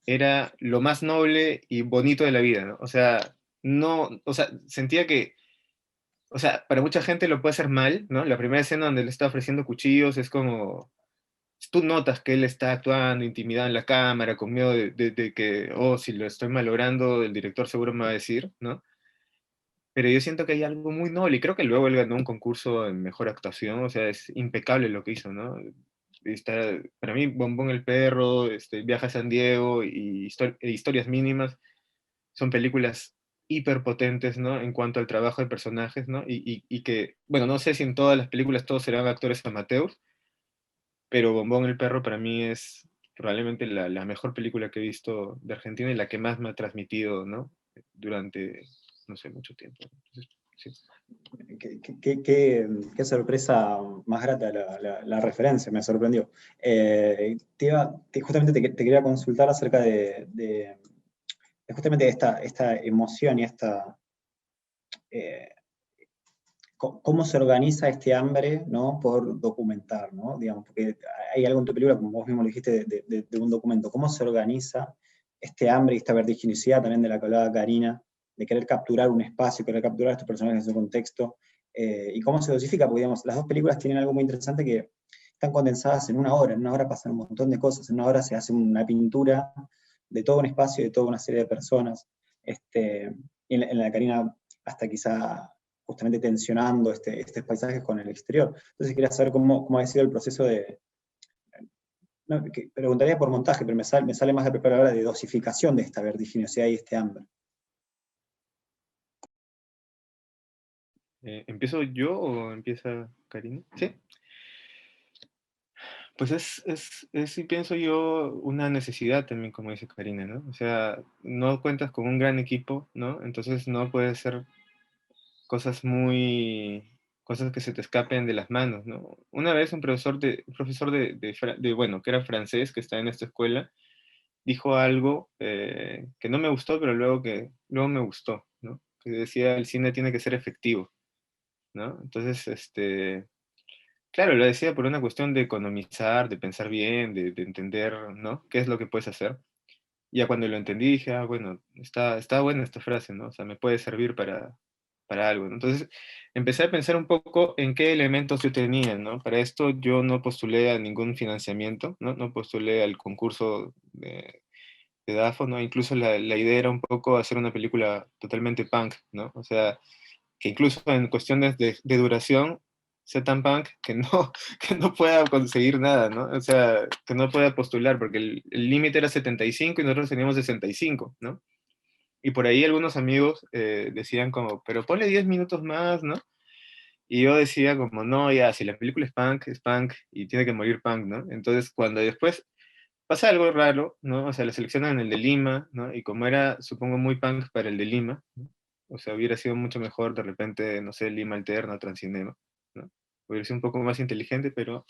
Era lo más noble y bonito de la vida, ¿no? O sea, no, o sea, sentía que, o sea, para mucha gente lo puede hacer mal, ¿no? La primera escena donde le está ofreciendo cuchillos es como, tú notas que él está actuando, intimidado en la cámara, con miedo de que, oh, si lo estoy malogrando, el director seguro me va a decir, ¿no? Pero yo siento que hay algo muy noble, y creo que luego él ganó un concurso en mejor actuación, o sea, es impecable lo que hizo, ¿no? Para mí, Bombón el perro, Viaje a San Diego y Historias mínimas son películas hiperpotentes, ¿no? En cuanto al trabajo de personajes, ¿no? Y que, bueno, no sé si en todas las películas todos serán actores amateurs, pero Bombón el perro para mí es probablemente la mejor película que he visto de Argentina y la que más me ha transmitido, ¿no? Durante, no sé, mucho tiempo. Entonces, sí. Qué sorpresa más grata la referencia, me sorprendió. Justamente te quería consultar acerca de justamente esta emoción y cómo se organiza este hambre, ¿no? Por documentar, ¿no? Digamos, porque hay algo en tu película, como vos mismo lo dijiste, de un documento. ¿Cómo se organiza este hambre y esta vertiginosidad también de la que hablaba Karina, de querer capturar un espacio, querer capturar a estos personajes en su contexto? Y cómo se dosifica, porque digamos, las dos películas tienen algo muy interesante que están condensadas en una hora pasan un montón de cosas, en una hora se hace una pintura de todo un espacio, de toda una serie de personas. Y en la Karina hasta quizá justamente tensionando estos paisajes con el exterior. Entonces quería saber cómo ha sido el proceso de... No, preguntaría por montaje, pero me sale más la palabra de dosificación de esta vertiginosidad y este hambre. ¿Empiezo yo o empieza Karina? Sí. Pues sí pienso yo, una necesidad también, como dice Karina, ¿no? O sea, no cuentas con un gran equipo, ¿no? Entonces no puedes hacer cosas que se te escapen de las manos, ¿no? Una vez un profesor bueno, que era francés, que está en esta escuela, dijo algo que no me gustó, pero luego me gustó, ¿no? Que decía, el cine tiene que ser efectivo, ¿no? Entonces, claro, lo decía por una cuestión de economizar, de pensar bien, de entender, ¿no? ¿Qué es lo que puedes hacer? Y ya cuando lo entendí dije, ah, bueno, está buena esta frase, ¿no? O sea, me puede servir para algo, ¿no? Entonces, empecé a pensar un poco en qué elementos yo tenía, ¿no? Para esto yo no postulé a ningún financiamiento, ¿no? No postulé al concurso de DAFO, ¿no? Incluso la idea era un poco hacer una película totalmente punk, ¿no? O sea, que incluso en cuestiones de duración sea tan punk que no, que no pueda conseguir nada, ¿no? O sea, que no pueda postular, porque el límite era 75 y nosotros teníamos 65, ¿no? Y por ahí algunos amigos decían como, pero ponle 10 minutos más, ¿no? Y yo decía como, no, ya, si la película es punk y tiene que morir punk, ¿no? Entonces, cuando después pasa algo raro, ¿no? O sea, le seleccionan el de Lima, ¿no? Y como era, supongo, muy punk para el de Lima, ¿no? O sea, hubiera sido mucho mejor de repente, no sé, Lima Alterna, Transcinema, ¿no? Hubiera sido un poco más inteligente, pero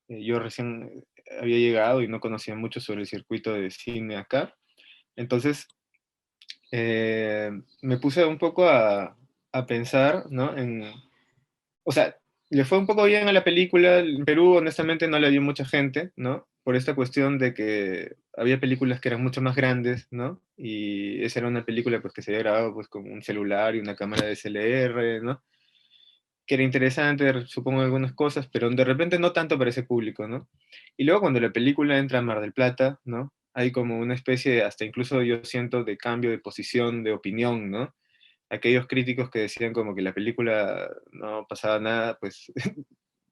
yo recién había llegado y no conocía mucho sobre el circuito de cine acá. Entonces, me puse un poco a pensar, ¿no? O sea, le fue un poco bien a la película. En Perú, honestamente, no la vio mucha gente, ¿no? Por esta cuestión de que había películas que eran mucho más grandes, ¿no? Y esa era una película pues, que se había grabado pues, con un celular y una cámara de SLR, ¿no? Que era interesante, supongo, algunas cosas, pero de repente no tanto para ese público, ¿no? Y luego cuando la película entra a Mar del Plata, ¿no? Hay como una especie, hasta incluso yo siento, de cambio de posición, de opinión, ¿no? Aquellos críticos que decían como que la película no pasaba nada, pues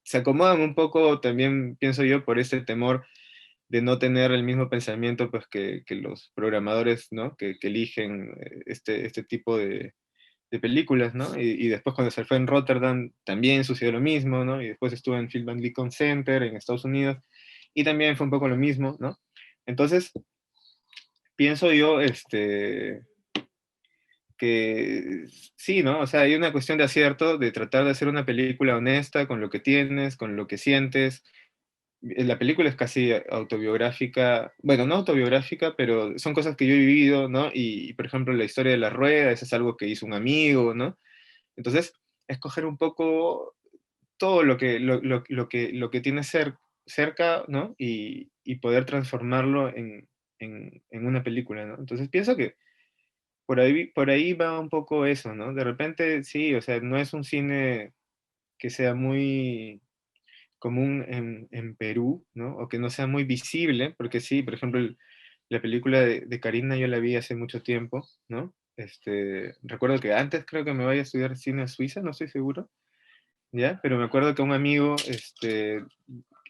se acomodan un poco también, pienso yo, por ese temor de no tener el mismo pensamiento pues, que los programadores, ¿no? Que eligen este tipo de películas, ¿no? Y después cuando se fue en Rotterdam también sucedió lo mismo, ¿no? Y después estuvo en Film and Lincoln Center en Estados Unidos y también fue un poco lo mismo, ¿no? Entonces, pienso yo, que sí, ¿no? O sea, hay una cuestión de acierto, de tratar de hacer una película honesta con lo que tienes, con lo que sientes. La película es casi autobiográfica, bueno, no autobiográfica, pero son cosas que yo he vivido, ¿no? Y, por ejemplo, la historia de la rueda, eso es algo que hizo un amigo, ¿no? Entonces, escoger un poco todo lo que tienes cerca, ¿no? Y poder transformarlo en una película, ¿no? Entonces, pienso que por ahí va un poco eso, ¿no? De repente, sí, o sea, no es un cine que sea muy común en Perú, ¿no? O que no sea muy visible, porque sí, por ejemplo, la película de Karina yo la vi hace mucho tiempo, ¿no? Recuerdo que antes creo que me vaya a estudiar cine a Suiza, no estoy seguro, ¿ya? Pero me acuerdo que un amigo,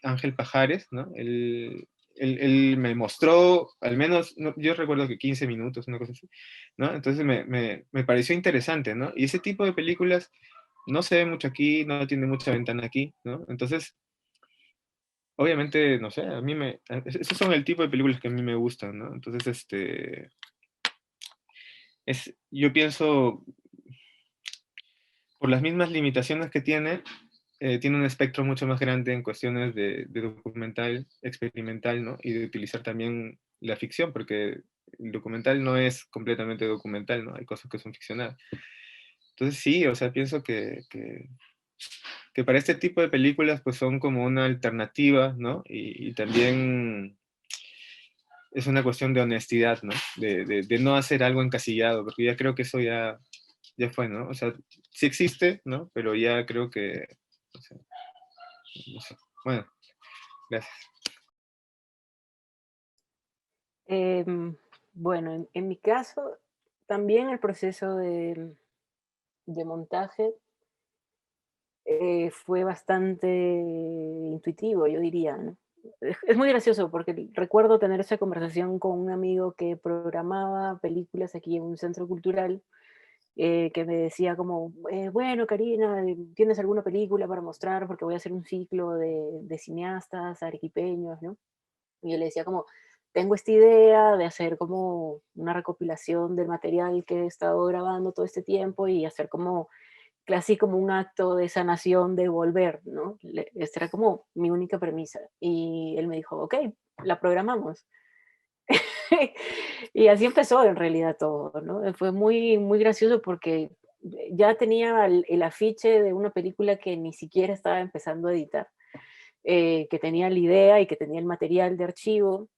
Ángel Pajares, ¿no? Él me mostró, al menos, yo recuerdo que 15 minutos, una cosa así, ¿no? Entonces me pareció interesante, ¿no? Y ese tipo de películas no se ve mucho aquí, no tiene mucha ventana aquí, ¿no? Entonces, obviamente, no sé, esos son el tipo de películas que a mí me gustan, ¿no? Entonces, yo pienso, por las mismas limitaciones que tiene un espectro mucho más grande en cuestiones de documental, experimental, ¿no? Y de utilizar también la ficción, porque el documental no es completamente documental, ¿no? Hay cosas que son ficcionadas. Entonces sí, o sea, pienso que para este tipo de películas pues son como una alternativa, ¿no? Y también es una cuestión de honestidad, ¿no? De no hacer algo encasillado, porque ya creo que eso ya fue, ¿no? O sea, sí existe, ¿no? Pero ya creo que, o sea, no sé. Bueno, gracias. Bueno, en mi caso, también el proceso de montaje fue bastante intuitivo, yo diría, ¿no? Es muy gracioso porque recuerdo tener esa conversación con un amigo que programaba películas aquí en un centro cultural, que me decía como, bueno, Karina, ¿tienes alguna película para mostrar? Porque voy a hacer un ciclo de cineastas arequipeños, ¿no? Y yo le decía como, tengo esta idea de hacer como una recopilación del material que he estado grabando todo este tiempo y hacer como casi como un acto de sanación, de volver, ¿no? Esta era como mi única premisa. Y él me dijo, ok, la programamos. Y así empezó en realidad todo, ¿no? Fue muy, muy gracioso porque ya tenía el afiche de una película que ni siquiera estaba empezando a editar, que tenía la idea y que tenía el material de archivo,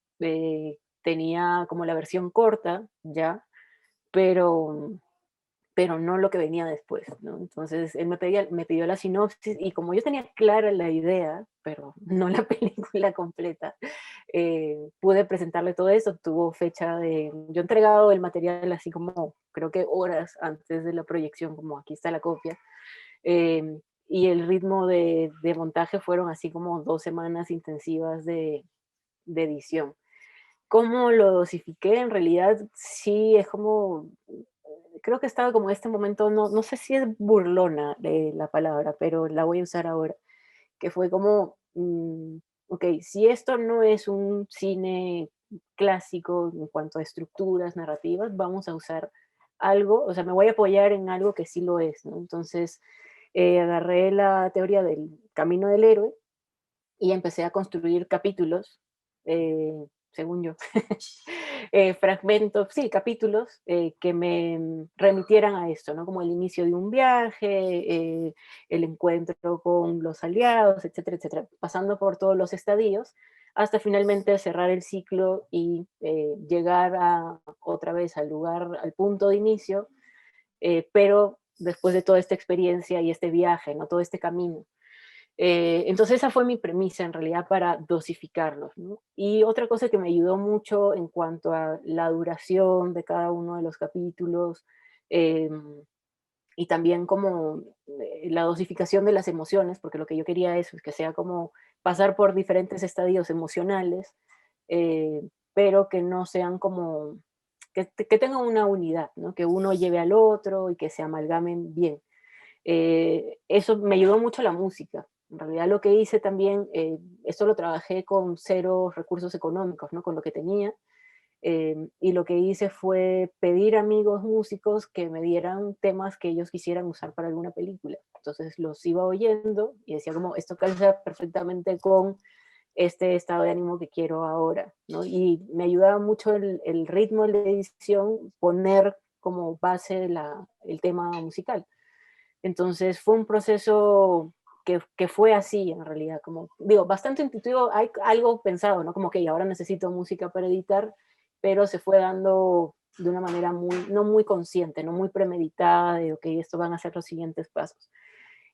tenía como la versión corta ya, pero no lo que venía después, ¿no? Entonces él me pidió la sinopsis y como yo tenía clara la idea, pero no la película completa, pude presentarle todo eso, tuvo fecha de... Yo he entregado el material así como, creo que horas antes de la proyección, como aquí está la copia, y el ritmo de montaje fueron así como 2 semanas intensivas de edición. ¿Cómo lo dosifiqué? En realidad sí es como, creo que estaba como en este momento, no sé si es burlona la palabra, pero la voy a usar ahora, que fue como, ok, si esto no es un cine clásico en cuanto a estructuras narrativas, vamos a usar algo, o sea, me voy a apoyar en algo que sí lo es, ¿no? Entonces, agarré la teoría del camino del héroe y empecé a construir capítulos, según yo, fragmentos, sí, capítulos que me remitieran a esto, ¿no? Como el inicio de un viaje, el encuentro con los aliados, etcétera, etcétera, pasando por todos los estadios hasta finalmente cerrar el ciclo y llegar otra vez al lugar, al punto de inicio, pero después de toda esta experiencia y este viaje, ¿no? Todo este camino. Entonces esa fue mi premisa en realidad para dosificarlos, ¿no? Y otra cosa que me ayudó mucho en cuanto a la duración de cada uno de los capítulos, y también como la dosificación de las emociones, porque lo que yo quería es que sea como pasar por diferentes estadios emocionales, eh, pero que no sean como, que tengan una unidad, ¿no? Que uno lleve al otro y que se amalgamen bien. Eso me ayudó mucho la música. En realidad lo que hice también, esto lo trabajé con cero recursos económicos, ¿no? Con lo que tenía. Y lo que hice fue pedir a amigos músicos que me dieran temas que ellos quisieran usar para alguna película. Entonces los iba oyendo y decía como, esto calza perfectamente con este estado de ánimo que quiero ahora, ¿no? Y me ayudaba mucho el ritmo de la edición, poner como base el tema musical. Entonces fue un proceso que fue así en realidad, como digo, bastante intuitivo, hay algo pensado, ¿no? Como que ahora necesito música para editar, pero se fue dando de una manera muy, no muy consciente, no muy premeditada de, ok, esto van a ser los siguientes pasos.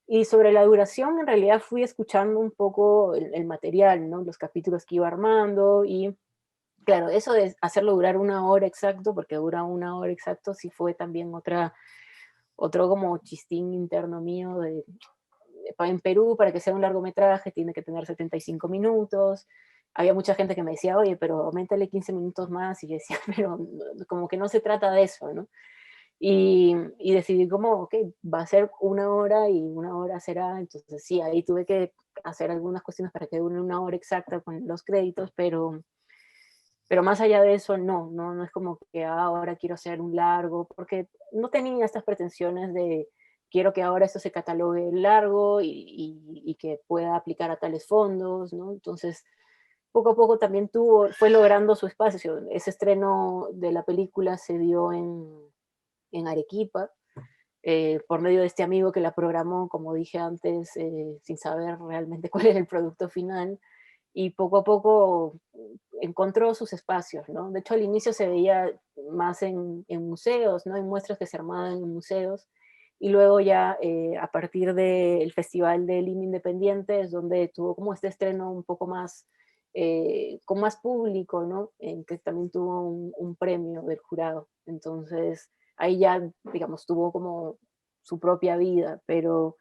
Y sobre la duración, en realidad fui escuchando un poco el material, ¿no? Los capítulos que iba armando y claro, eso de hacerlo durar 1 hora exacto, porque dura 1 hora exacto, sí fue también otro como chistín interno mío en Perú, para que sea un largometraje, tiene que tener 75 minutos. Había mucha gente que me decía, oye, pero aumentale 15 minutos más, y yo decía, pero como que no se trata de eso, ¿no? Y decidí como, ok, va a ser 1 hora y 1 hora será, entonces sí, ahí tuve que hacer algunas cuestiones para que dure 1 hora exacta con los créditos, pero más allá de eso, no es como que ahora quiero hacer un largo, porque no tenía estas pretensiones de quiero que ahora esto se catalogue largo y que pueda aplicar a tales fondos, ¿no? Entonces, poco a poco también fue logrando su espacio. Ese estreno de la película se dio en Arequipa, por medio de este amigo que la programó, como dije antes, sin saber realmente cuál era el producto final, y poco a poco encontró sus espacios, ¿no? De hecho, al inicio se veía más en museos, ¿no? En muestras que se armaban en museos, y luego ya a partir del Festival de Lima Independiente es donde tuvo como este estreno un poco más, con más público, ¿no? En que también tuvo un premio del jurado. Entonces, ahí ya, digamos, tuvo como su propia vida, pero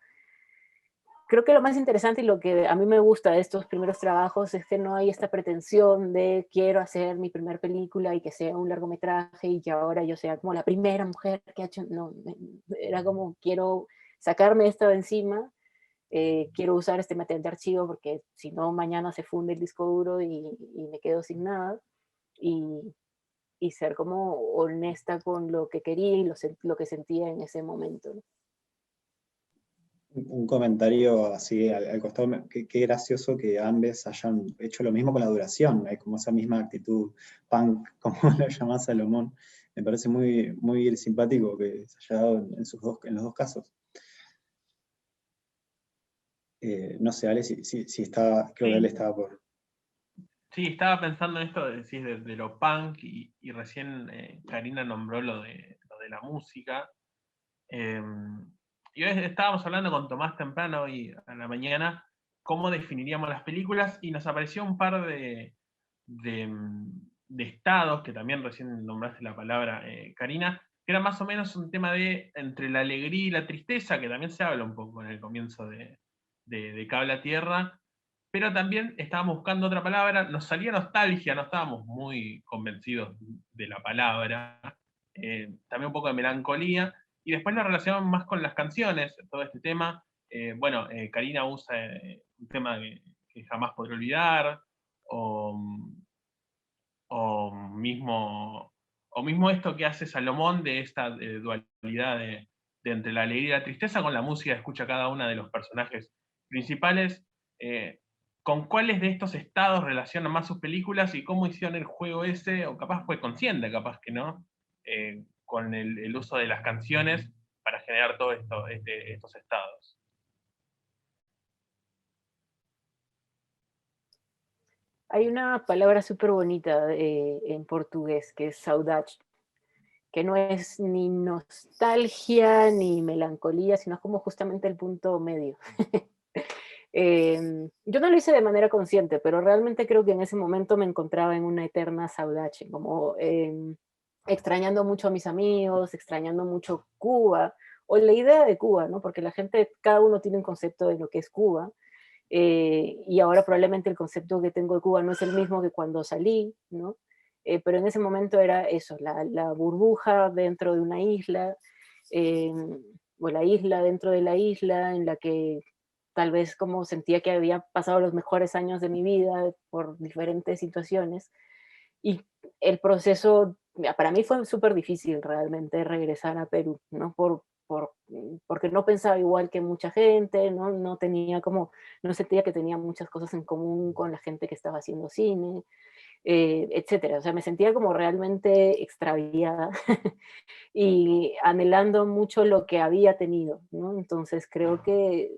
creo que lo más interesante y lo que a mí me gusta de estos primeros trabajos es que no hay esta pretensión de quiero hacer mi primer película y que sea un largometraje y que ahora yo sea como la primera mujer que ha hecho, no, era como quiero sacarme esto de encima, quiero usar este material de archivo porque si no mañana se funde el disco duro y me quedo sin nada y, y ser como honesta con lo que quería y lo que sentía en ese momento, ¿no? Un comentario así al costado, qué gracioso que ambos hayan hecho lo mismo con la duración, hay como esa misma actitud punk, como lo llama Salomón. Me parece muy, muy simpático que se haya dado en los dos casos. No sé, Ale, si está, creo que Ale estaba por... Sí, estaba pensando en esto de lo punk y recién Karina nombró lo de la música. Y hoy estábamos hablando con Tomás temprano hoy a la mañana cómo definiríamos las películas y nos apareció un par de estados, que también recién nombraste la palabra, Karina, que era más o menos un tema de entre la alegría y la tristeza, que también se habla un poco en el comienzo de Cable a Tierra, pero también estábamos buscando otra palabra, nos salía nostalgia, no estábamos muy convencidos de la palabra, también un poco de melancolía, y después lo relacionamos más con las canciones, todo este tema. Bueno, Karina usa un tema que jamás podré olvidar, o, o, mismo, o mismo esto que hace Salomón de esta dualidad de entre la alegría y la tristeza con la música que escucha cada uno de los personajes principales. ¿Con cuáles de estos estados relacionan más sus películas y cómo hicieron el juego ese? O capaz fue consciente, capaz que no, con el uso de las canciones para generar todos estos estados. Hay una palabra súper bonita en portugués que es saudade, que no es ni nostalgia ni melancolía, sino como justamente el punto medio. Yo no lo hice de manera consciente, pero realmente creo que en ese momento me encontraba en una eterna saudade, como extrañando mucho a mis amigos, extrañando mucho Cuba, o la idea de Cuba, ¿no? Porque la gente, cada uno tiene un concepto de lo que es Cuba, y ahora probablemente el concepto que tengo de Cuba no es el mismo que cuando salí, ¿no? Pero en ese momento era eso, la burbuja dentro de una isla, eh, o la isla dentro de la isla, en la que tal vez como sentía que había pasado los mejores años de mi vida por diferentes situaciones. Y el proceso, para mí fue súper difícil realmente regresar a Perú, ¿no? Porque no pensaba igual que mucha gente, ¿no? No tenía como, no sentía que tenía muchas cosas en común con la gente que estaba haciendo cine, etcétera. O sea, me sentía como realmente extraviada y anhelando mucho lo que había tenido, ¿no? Entonces creo que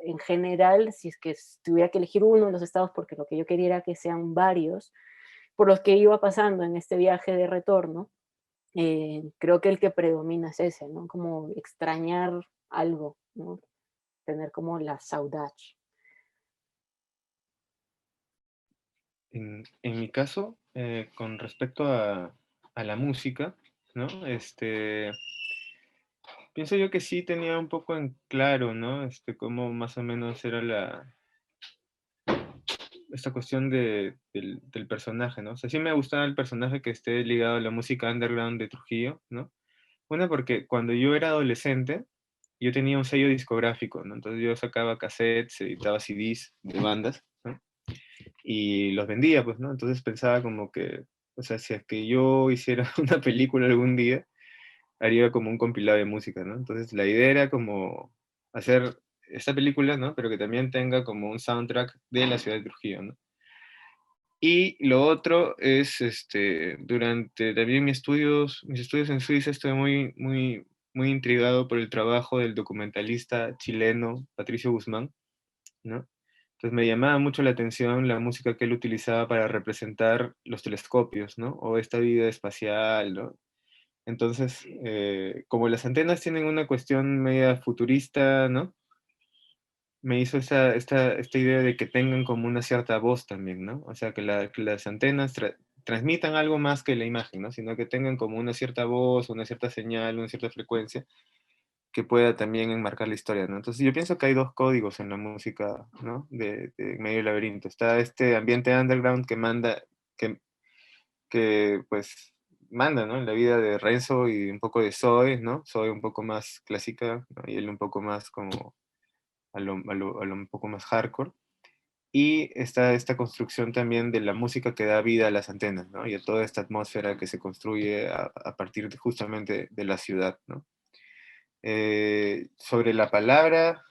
en general, si es que tuviera que elegir uno de los estados, porque lo que yo quería era que sean varios, por los que iba pasando en este viaje de retorno, creo que el que predomina es ese, ¿no? Como extrañar algo, ¿no? Tener como la saudade. En mi caso, con respecto a la música, ¿no? Pienso yo que sí tenía un poco en claro, ¿no? Cómo más o menos era esta cuestión del personaje, ¿no? O sea, sí me gustaba el personaje que esté ligado a la música underground de Trujillo, ¿no? Una, porque cuando yo era adolescente, yo tenía un sello discográfico, ¿no? Entonces yo sacaba cassettes, editaba CDs de bandas, ¿no? Y los vendía, pues, ¿no? Entonces pensaba como que, o sea, si es que yo hiciera una película algún día, haría como un compilado de música, ¿no? Entonces la idea era como hacer esta película, ¿no? Pero que también tenga como un soundtrack de la ciudad de Trujillo, ¿no? Y lo otro es, durante también mis estudios en Suiza, estoy muy, muy, muy intrigado por el trabajo del documentalista chileno Patricio Guzmán, ¿no? Entonces me llamaba mucho la atención la música que él utilizaba para representar los telescopios, ¿no? O esta vida espacial, ¿no? Entonces, como las antenas tienen una cuestión media futurista, ¿no? Me hizo esta idea de que tengan como una cierta voz también, ¿no? O sea, que las antenas transmitan algo más que la imagen, ¿no? Sino que tengan como una cierta voz, una cierta señal, una cierta frecuencia. que pueda también enmarcar la historia, ¿no? Entonces yo pienso que hay dos códigos en la música, ¿no? De Medio del Laberinto. Está este ambiente underground que manda, que pues manda, ¿no? En la vida de Renzo y un poco de Zoe, ¿no? Zoe un poco más clásica, ¿no? Y él un poco más como a lo un poco más hardcore. Y está esta construcción también de la música que da vida a las antenas, ¿no? Y a toda esta atmósfera que se construye a partir justamente de la ciudad, ¿no? Sobre la palabra,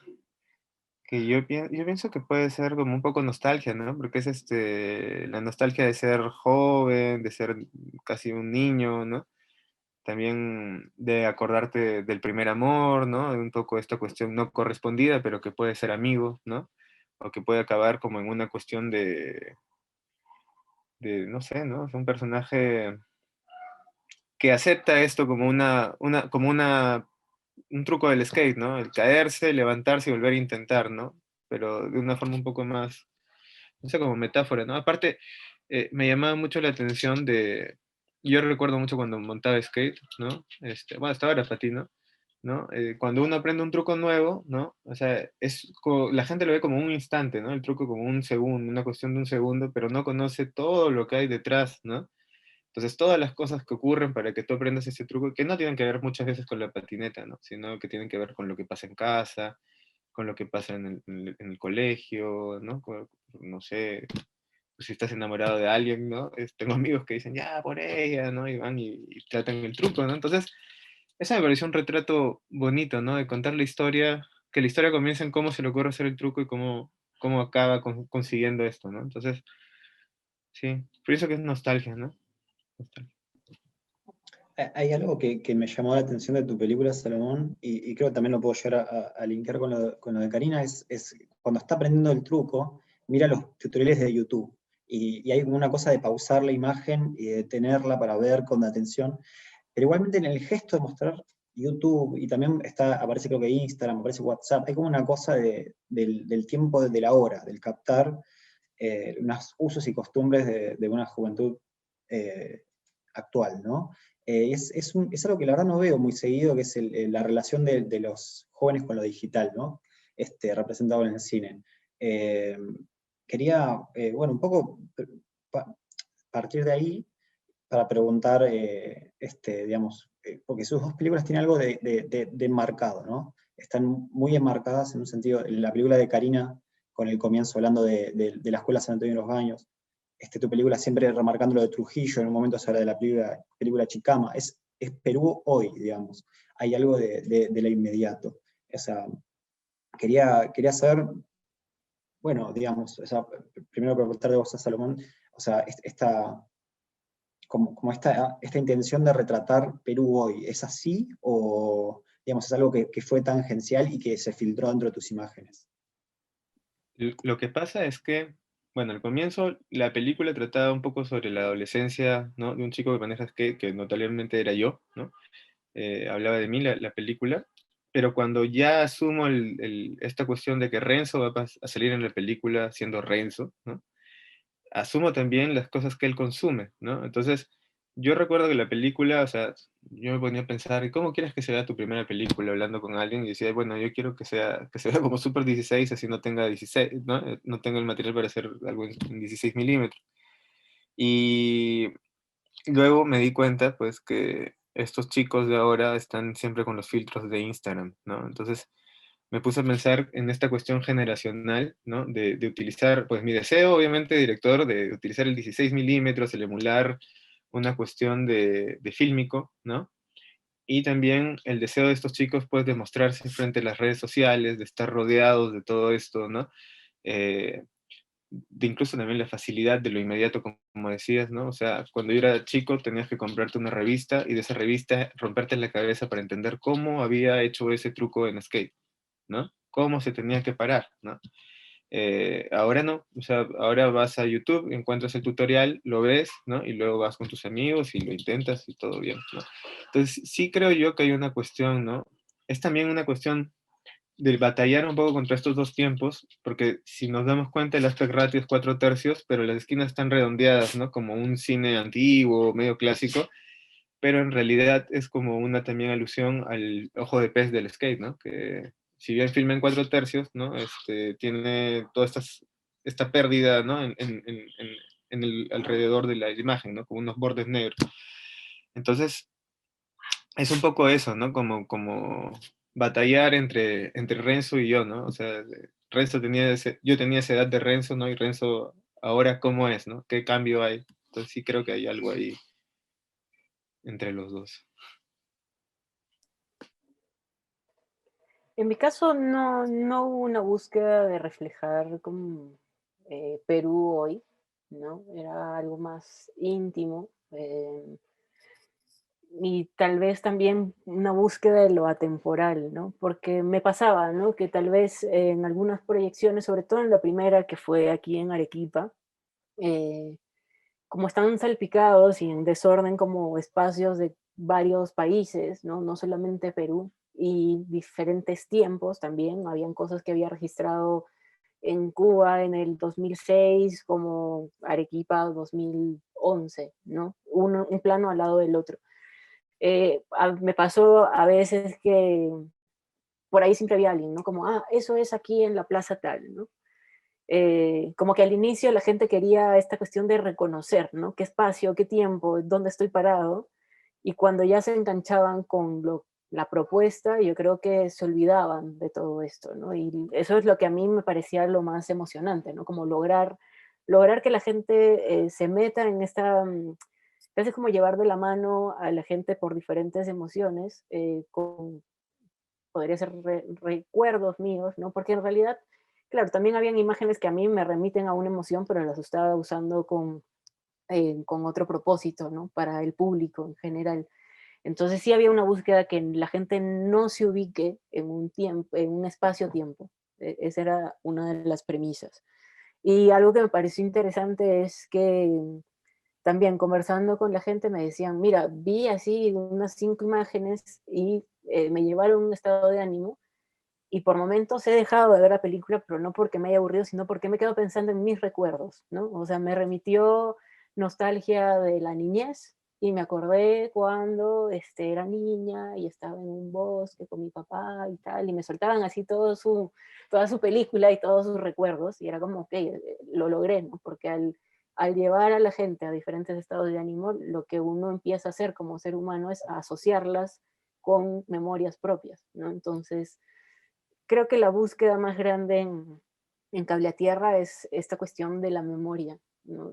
que yo pienso que puede ser como un poco nostalgia, ¿no? Porque es la nostalgia de ser joven, de ser casi un niño, ¿no? También de acordarte del primer amor, ¿no? De un poco esta cuestión no correspondida, pero que puede ser amigo, ¿no? O que puede acabar como en una cuestión no sé, ¿no? Es un personaje que acepta esto como un truco del skate, ¿no? El caerse, levantarse y volver a intentar, ¿no? Pero de una forma un poco más, no sé, como metáfora, ¿no? Aparte, me llamaba mucho la atención yo recuerdo mucho cuando montaba skate, ¿no? Bueno, hasta ahora patino, ¿no? Cuando uno aprende un truco nuevo, ¿no? O sea, la gente lo ve como un instante, ¿no? El truco como un segundo, una cuestión de un segundo, pero no conoce todo lo que hay detrás, ¿no? Entonces, todas las cosas que ocurren para que tú aprendas ese truco, que no tienen que ver muchas veces con la patineta, ¿no? Sino que tienen que ver con lo que pasa en casa, con lo que pasa en el colegio, ¿no? No sé, pues, si estás enamorado de alguien, ¿no? Tengo amigos que dicen, ya, por ella, ¿no? Y van y tratan el truco, ¿no? Entonces, esa me pareció un retrato bonito, ¿no? De contar la historia, que la historia comienza en cómo se le ocurre hacer el truco y cómo acaba consiguiendo esto, ¿no? Entonces, sí, por eso que es nostalgia, ¿no? Nostalgia. Hay algo que me llamó la atención de tu película, Salomón, y creo que también lo puedo llegar a linkear con lo de Karina, es cuando está aprendiendo el truco, mira los tutoriales de YouTube, y hay como una cosa de pausar la imagen y de tenerla para ver con atención, pero igualmente en el gesto de mostrar YouTube, y también aparece creo que Instagram, aparece WhatsApp, hay como una cosa del tiempo de la hora, del captar unos usos y costumbres de una juventud actual, ¿no? Es algo que la verdad no veo muy seguido, que es la relación de los jóvenes con lo digital, ¿no? Representado en el cine. Quería, bueno, un poco partir de ahí para preguntar, digamos, porque sus dos películas tienen algo de enmarcado, ¿no? Están muy enmarcadas en un sentido, en la película de Karina, con el comienzo hablando de la escuela San Antonio de los Baños, tu película siempre remarcando lo de Trujillo, en un momento se habla de la película Chicama, es Perú hoy, digamos, hay algo de lo inmediato. O sea, quería saber, bueno, digamos, o sea, primero preguntar de vos a Salomón, o sea, como esta intención de retratar Perú hoy, ¿es así? ¿O digamos, es algo que fue tangencial y que se filtró dentro de tus imágenes? Lo que pasa es que, bueno, al comienzo la película trataba un poco sobre la adolescencia, ¿no? De un chico que maneja skate, que notablemente era yo, ¿no? Hablaba de mí la película, pero cuando ya asumo esta cuestión de que Renzo va a salir en la película siendo Renzo, ¿no? Asumo también las cosas que él consume, ¿no? Entonces, yo recuerdo que la película, o sea, yo me ponía a pensar, ¿y cómo quieres que sea tu primera película hablando con alguien? Y decía, bueno, yo quiero que se vea como Super 16, así no tenga 16, ¿no? No tenga el material para hacer algo en 16 milímetros. Y luego me di cuenta, pues, que estos chicos de ahora están siempre con los filtros de Instagram, ¿no? Entonces, me puse a pensar en esta cuestión generacional, ¿no? De utilizar, pues mi deseo, obviamente, director, de utilizar el 16 milímetros, el emular una cuestión de fílmico, ¿no? Y también el deseo de estos chicos, pues, de mostrarse frente a las redes sociales, de estar rodeados de todo esto, ¿no? De incluso también la facilidad de lo inmediato, como decías, ¿no? O sea, cuando yo era chico tenías que comprarte una revista y de esa revista romperte la cabeza para entender cómo había hecho ese truco en skate, ¿no? Cómo se tenía que parar, ¿no? Ahora no, o sea, ahora vas a YouTube, encuentras el tutorial, lo ves, ¿no? Y luego vas con tus amigos y lo intentas y todo bien, ¿no? Entonces, sí creo yo que hay una cuestión, ¿no? Es también una cuestión de batallar un poco contra estos dos tiempos, porque si nos damos cuenta, el aspect ratio es 4/3, pero las esquinas están redondeadas, ¿no? Como un cine antiguo, medio clásico, pero en realidad es como una también alusión al ojo de pez del skate, ¿no? Que si bien filma en 4/3, ¿no? Tiene toda esta pérdida, ¿no? En el alrededor de la imagen, ¿no? Como unos bordes negros. Entonces, es un poco eso, ¿no? Como batallar entre Renzo y yo, ¿no? O sea, yo tenía esa edad de Renzo, ¿no? Y Renzo ahora, ¿cómo es, no? ¿Qué cambio hay? Entonces sí creo que hay algo ahí entre los dos. En mi caso no hubo una búsqueda de reflejar como Perú hoy, ¿no? Era algo más íntimo. Y tal vez también una búsqueda de lo atemporal, ¿no? Porque me pasaba, ¿no? Que tal vez en algunas proyecciones, sobre todo en la primera que fue aquí en Arequipa, eh, como están salpicados y en desorden como espacios de varios países, ¿no? No solamente Perú, y diferentes tiempos también, habían cosas que había registrado en Cuba en el 2006 como Arequipa 2011, ¿no? Un plano al lado del otro. Me pasó a veces que por ahí siempre había alguien, ¿no? Como, eso es aquí en la plaza tal, ¿no? Como que al inicio la gente quería esta cuestión de reconocer, ¿no? ¿Qué espacio, qué tiempo, dónde estoy parado? Y cuando ya se enganchaban con la propuesta, yo creo que se olvidaban de todo esto, ¿no? Y eso es lo que a mí me parecía lo más emocionante, ¿no? Como lograr que la gente se meta en esta es como llevar de la mano a la gente por diferentes emociones, podría ser recuerdos míos, ¿no? Porque en realidad, claro, también habían imágenes que a mí me remiten a una emoción, pero las estaba usando con otro propósito, ¿no? Para el público en general. Entonces sí había una búsqueda que la gente no se ubique en un tiempo, en un espacio-tiempo. Esa era una de las premisas. Y algo que me pareció interesante es que también conversando con la gente me decían, mira, vi así unas 5 imágenes y me llevaron a un estado de ánimo y por momentos he dejado de ver la película, pero no porque me haya aburrido, sino porque me quedo pensando en mis recuerdos, ¿no? O sea, me remitió nostalgia de la niñez y me acordé cuando era niña y estaba en un bosque con mi papá y tal, y me soltaban así toda su película y todos sus recuerdos, y era como, ok, lo logré, ¿no? Porque al llevar a la gente a diferentes estados de ánimo, lo que uno empieza a hacer como ser humano es asociarlas con memorias propias, ¿no? Entonces, creo que la búsqueda más grande en Cable a Tierra es esta cuestión de la memoria, ¿no?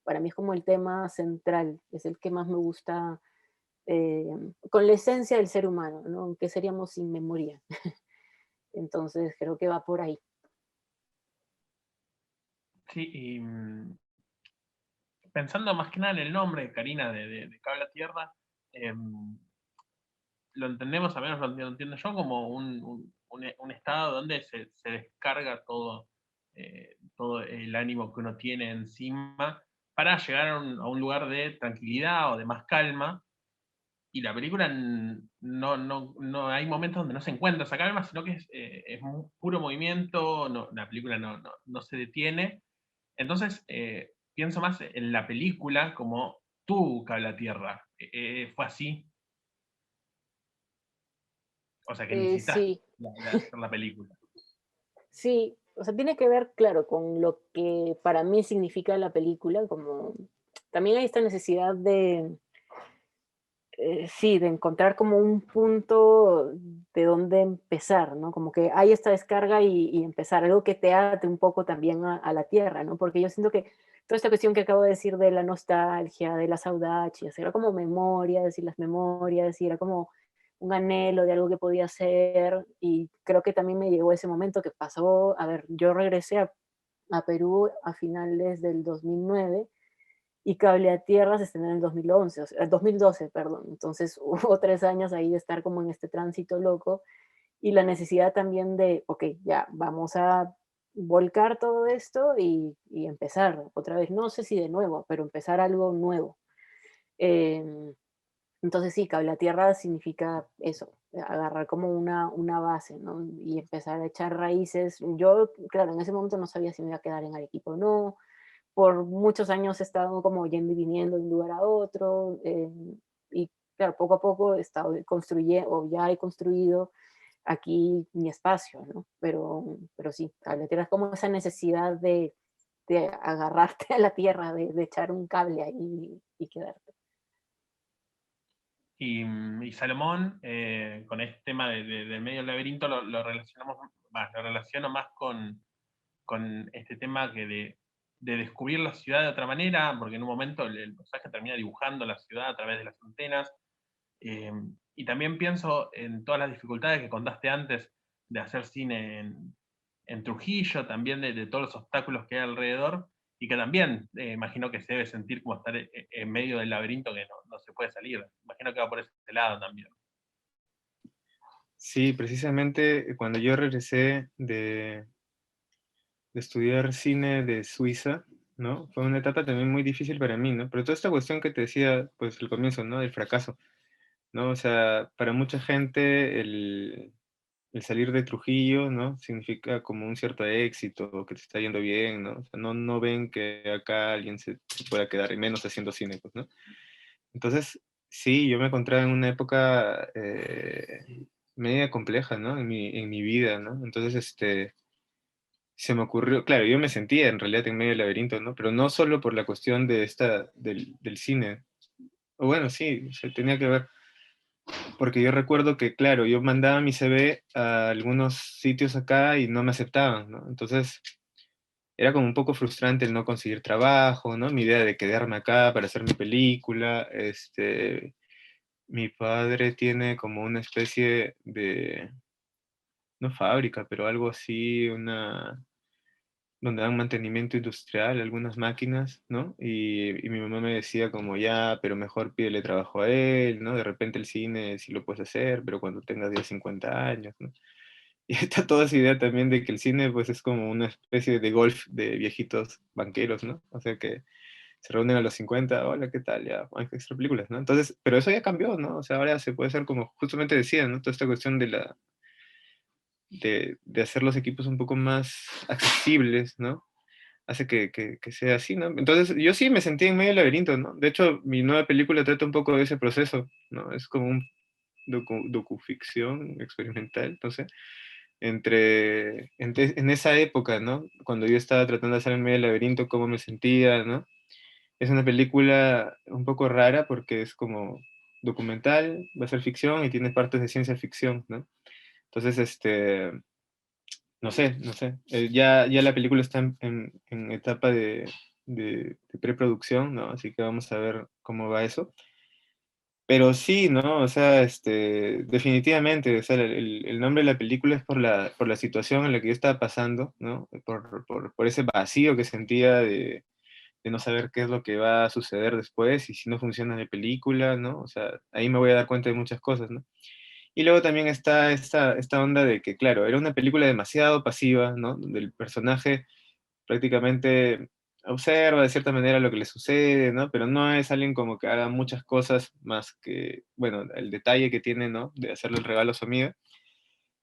Para mí es como el tema central, es el que más me gusta, eh, con la esencia del ser humano, ¿no? ¿Qué seríamos sin memoria? Entonces creo que va por ahí. Sí, y pensando más que nada en el nombre, Karina, de Cable a Tierra, lo entendemos, al menos lo entiendo yo, como un estado donde se descarga todo el ánimo que uno tiene encima para llegar a un lugar de tranquilidad o de más calma. Y la película no hay momentos donde no se encuentra esa calma, sino que es puro movimiento, la película no se detiene. Entonces, pienso más en la película como tú, Cable a Tierra. ¿Fue así? O sea, que necesitaste Sí, hacer la película. sí, o sea, tiene que ver, claro, con lo que para mí significa la película, como también hay esta necesidad sí, de encontrar como un punto de dónde empezar, ¿no? Como que hay esta descarga y empezar, algo que te ate un poco también a la tierra, ¿no? Porque yo siento que toda esta cuestión que acabo de decir de la nostalgia, de las audacias, era como memorias y las memorias, y era como un anhelo de algo que podía ser, y creo que también me llegó ese momento que pasó, a ver, yo regresé a Perú a finales del 2009 y Cable a Tierra se estrenó en el 2011, o sea, 2012, perdón. Entonces hubo 3 años ahí de estar como en este tránsito loco y la necesidad también de, ok, ya, vamos a volcar todo esto y empezar otra vez. No sé si de nuevo, pero empezar algo nuevo. Eh, entonces sí, Cable a Tierra significa eso, agarrar como una base, ¿no? Y empezar a echar raíces. Yo, claro, en ese momento no sabía si me iba a quedar en Arequipa o no, por muchos años he estado como yendo y viniendo de un lugar a otro, y claro, poco a poco he estado construyendo, o ya he construido aquí mi espacio, ¿no? Pero sí, tienes como esa necesidad de agarrarte a la tierra, de echar un cable ahí y quedarte. Y Salomón, con este tema del medio del laberinto, lo relacionamos más, lo relaciono más con este tema que de descubrir la ciudad de otra manera, porque en un momento el personaje termina dibujando la ciudad a través de las antenas. Y también pienso en todas las dificultades que contaste antes de hacer cine en Trujillo, también de todos los obstáculos que hay alrededor, y que también imagino que se debe sentir como estar en medio del laberinto que no se puede salir. Imagino que va por ese lado también. Sí, precisamente cuando yo regresé de estudiar cine de Suiza, ¿no? Fue una etapa también muy difícil para mí, ¿no? Pero toda esta cuestión que te decía, pues al comienzo, ¿no? Del fracaso, ¿no? O sea, para mucha gente el salir de Trujillo, ¿no? Significa como un cierto éxito, que te está yendo bien, ¿no? O sea, no ven que acá alguien se pueda quedar, y menos haciendo cine, pues, ¿no? Entonces, sí, yo me encontraba en una época media compleja, ¿no? En mi vida, ¿no? Entonces, se me ocurrió, claro, yo me sentía en realidad en medio del laberinto, ¿no? Pero no solo por la cuestión del cine. O bueno, sí, o sea, tenía que ver, porque yo recuerdo que, claro, yo mandaba mi CV a algunos sitios acá y no me aceptaban, ¿no? Entonces, era como un poco frustrante el no conseguir trabajo, ¿no? Mi idea de quedarme acá para hacer mi película, mi padre tiene como una especie de, no fábrica, pero algo así, donde dan mantenimiento industrial, algunas máquinas, ¿no? Y mi mamá me decía como, ya, pero mejor pídele trabajo a él, ¿no? De repente el cine sí lo puedes hacer, pero cuando tengas ya 50 años, ¿no? Y está toda esa idea también de que el cine pues es como una especie de golf de viejitos banqueros, ¿no? O sea que se reúnen a los 50, hola, ¿qué tal? Ya, hay que hacer películas, ¿no? Entonces, pero eso ya cambió, ¿no? O sea, ahora se puede hacer como justamente decía, ¿no? Toda esta cuestión de hacer los equipos un poco más accesibles, ¿no? Hace que sea así, ¿no? Entonces, yo sí me sentí en medio del laberinto, ¿no? De hecho, mi nueva película trata un poco de ese proceso, ¿no? Es como un docuficción experimental, no sé, en esa época, ¿no? Cuando yo estaba tratando de hacer en medio del laberinto, cómo me sentía, ¿no? Es una película un poco rara porque es como documental, va a ser ficción y tiene partes de ciencia ficción, ¿no? Entonces, no sé. Ya la película está en etapa de preproducción, ¿no? Así que vamos a ver cómo va eso. Pero sí, ¿no? O sea, definitivamente, o sea, el nombre de la película es por la situación en la que yo estaba pasando, ¿no? Por ese vacío que sentía de no saber qué es lo que va a suceder después y si no funciona la película, ¿no? O sea, ahí me voy a dar cuenta de muchas cosas, ¿no? Y luego también está esta onda de que, claro, era una película demasiado pasiva, ¿no? Donde el personaje prácticamente observa de cierta manera lo que le sucede, ¿no? Pero no es alguien como que haga muchas cosas más que, bueno, el detalle que tiene, ¿no? De hacerle el regalo a su amiga.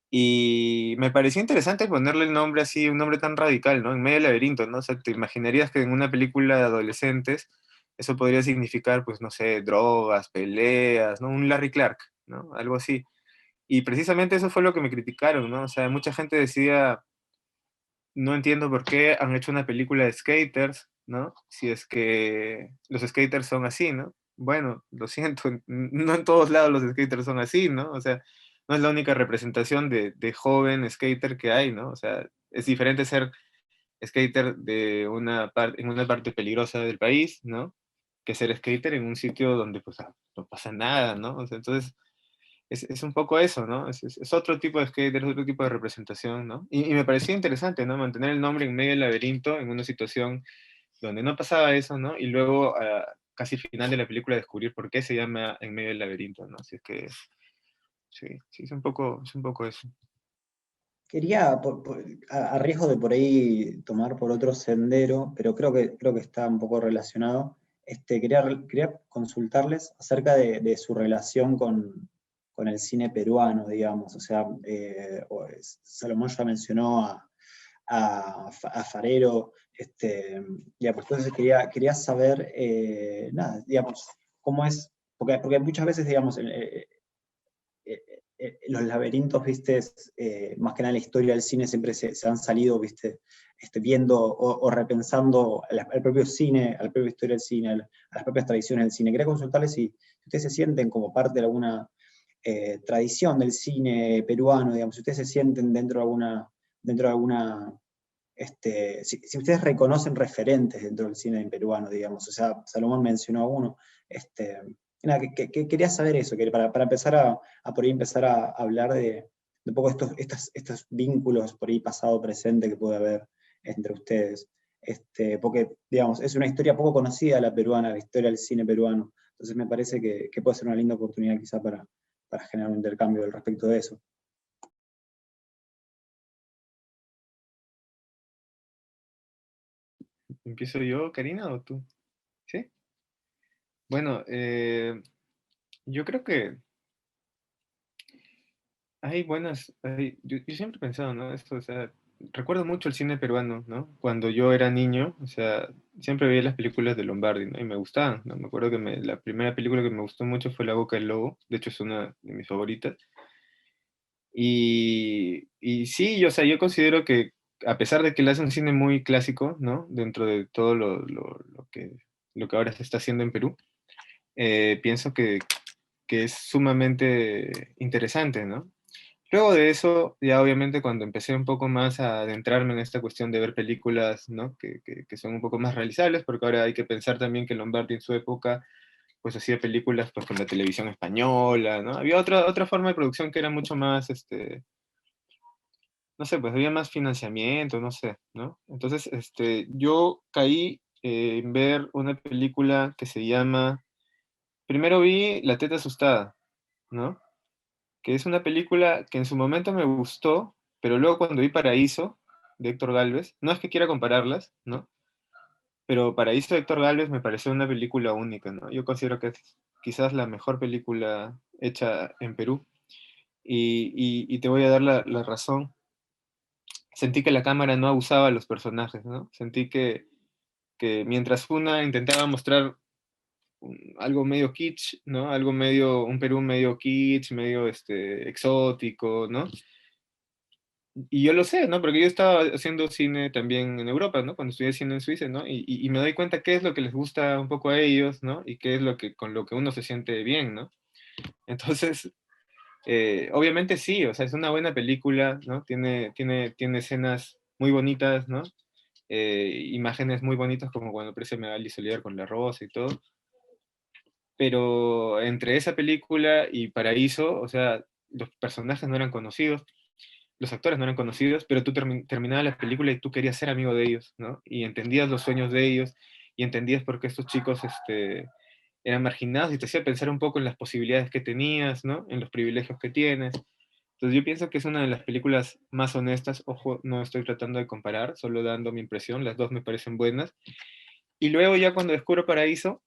Y me pareció interesante ponerle el nombre así, un nombre tan radical, ¿no? En medio del laberinto, ¿no? O sea, te imaginarías que en una película de adolescentes eso podría significar, pues, no sé, drogas, peleas, ¿no? Un Larry Clark, ¿no? Algo así. Y precisamente eso fue lo que me criticaron, ¿no? O sea, mucha gente decía, no entiendo por qué han hecho una película de skaters, ¿no? Si es que los skaters son así, ¿no? Bueno, lo siento, no en todos lados los skaters son así, ¿no? O sea, no es la única representación de joven skater que hay, ¿no? O sea, es diferente ser skater en una parte peligrosa del país, ¿no? Que ser skater en un sitio donde pues no pasa nada, ¿no? O sea, entonces es un poco eso, ¿no? Es otro tipo de skater, es otro tipo de representación, ¿no? Y me parecía interesante, ¿no? Mantener el nombre en medio del laberinto, en una situación donde no pasaba eso, ¿no? Y luego, casi al final de la película, descubrir por qué se llama En medio del laberinto, ¿no? Así es que, sí, es un poco eso. Quería, a riesgo de por ahí tomar por otro sendero, pero creo que está un poco relacionado, quería consultarles acerca de su relación con el cine peruano, digamos. O sea, Salomón ya mencionó a Farero, ya, pues entonces quería saber, nada, digamos, cómo es porque muchas veces, digamos, los laberintos, viste, más que nada en la historia del cine siempre se han salido, viste, viendo o repensando al propio cine, a la propia historia del cine, a las propias tradiciones del cine. Quería consultarles si ustedes se sienten como parte de alguna tradición del cine peruano, digamos, si ustedes se sienten dentro de alguna si ustedes reconocen referentes dentro del cine peruano, digamos, o sea, Salomón mencionó a uno, nada, quería saber eso, que para empezar por ahí empezar a hablar de un poco estos vínculos por ahí pasado-presente que puede haber entre ustedes. Porque, digamos, es una historia poco conocida la peruana, la historia del cine peruano, entonces me parece que puede ser una linda oportunidad quizá para generar un intercambio al respecto de eso. ¿Empiezo yo, Karina, o tú? ¿Sí? Bueno, yo creo que hay yo siempre he pensado, ¿no? Esto, o sea, recuerdo mucho el cine peruano, ¿no? Cuando yo era niño, o sea, siempre veía las películas de Lombardi, ¿no? Y me gustaban, ¿no? Me acuerdo que la primera película que me gustó mucho fue La Boca del Lobo, de hecho es una de mis favoritas. Y sí, o sea, yo considero que a pesar de que él hace un cine muy clásico, ¿no? Dentro de todo lo que ahora se está haciendo en Perú, pienso que es sumamente interesante, ¿no? Luego de eso, ya obviamente cuando empecé un poco más a adentrarme en esta cuestión de ver películas, ¿no? Que son un poco más realizables, porque ahora hay que pensar también que Lombardi en su época, pues hacía películas pues con la televisión española, ¿no? Había otra forma de producción que era mucho más, no sé, pues había más financiamiento, no sé, ¿no? Entonces, yo caí en ver una película que se llama, primero vi La teta asustada, ¿no? Que es una película que en su momento me gustó, pero luego cuando vi Paraíso, de Héctor Gálvez, no es que quiera compararlas, ¿no? Pero Paraíso de Héctor Gálvez me pareció una película única, ¿no? Yo considero que es quizás la mejor película hecha en Perú. Y te voy a dar la razón. Sentí que la cámara no abusaba de los personajes, ¿no? Sentí que mientras una intentaba mostrar algo medio kitsch, ¿no? Algo medio, un Perú medio kitsch, medio exótico, ¿no? Y yo lo sé, ¿no? Porque yo estaba haciendo cine también en Europa, ¿no? Cuando estudié cine en Suiza, ¿no? Y me doy cuenta qué es lo que les gusta un poco a ellos, ¿no? Y qué es con lo que uno se siente bien, ¿no? Entonces, obviamente sí, o sea, es una buena película, ¿no? Tiene escenas muy bonitas, ¿no? Imágenes muy bonitas como cuando aparece Magali Soler con la rosa y todo. Pero entre esa película y Paraíso, o sea, los personajes no eran conocidos, los actores no eran conocidos, pero tú terminabas la película y tú querías ser amigo de ellos, ¿no? Y entendías los sueños de ellos y entendías por qué estos chicos eran marginados y te hacía pensar un poco en las posibilidades que tenías, ¿no? En los privilegios que tienes. Entonces yo pienso que es una de las películas más honestas. Ojo, no estoy tratando de comparar, solo dando mi impresión, las dos me parecen buenas. Y luego ya cuando descubro Paraíso,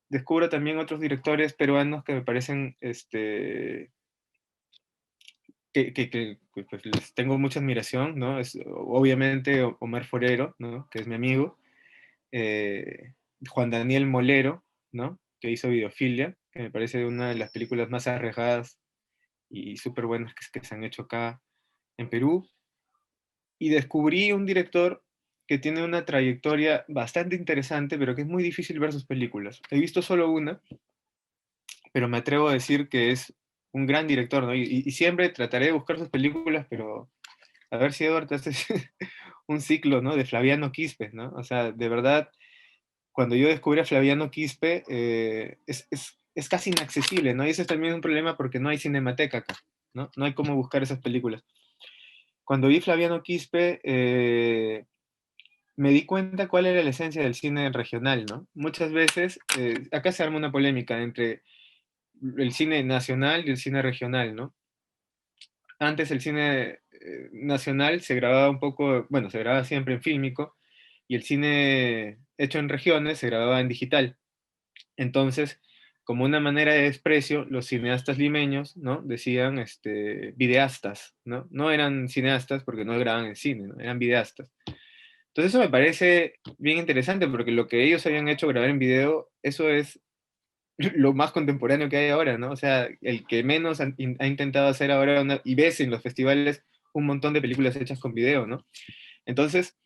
descubro también otros directores peruanos que me parecen, pues, les tengo mucha admiración, ¿no? Es obviamente Omar Forero, ¿no? Que es mi amigo, eh, Juan Daniel Molero, ¿no? Que hizo Videofilia, que me parece una de las películas más arriesgadas y súper buenas que se han hecho acá en Perú. Y descubrí un director que tiene una trayectoria bastante interesante, pero que es muy difícil ver sus películas. He visto solo una, pero me atrevo a decir que es un gran director, ¿no? Y siempre trataré de buscar sus películas, pero a ver si Edward hace un ciclo, ¿no? De Flaviano Quispe, ¿no? O sea, de verdad, cuando yo descubrí a Flaviano Quispe, es casi inaccesible, ¿no? Y ese es también un problema porque no hay cinemateca acá, ¿no? No hay cómo buscar esas películas. Cuando vi Flaviano Quispe, me di cuenta cuál era la esencia del cine regional, ¿no? Muchas veces, acá se arma una polémica entre el cine nacional y el cine regional, ¿no? Antes el cine nacional se grababa un poco, bueno, se grababa siempre en fílmico, y el cine hecho en regiones se grababa en digital. Entonces, como una manera de desprecio, los cineastas limeños, ¿no? Decían, videastas, ¿no? No eran cineastas porque no grababan en cine, ¿no? Eran videastas. Entonces eso me parece bien interesante porque lo que ellos habían hecho grabar en video, eso es lo más contemporáneo que hay ahora, ¿no? O sea, el que menos ha intentado hacer ahora, y ves en los festivales un montón de películas hechas con video, ¿no? Entonces,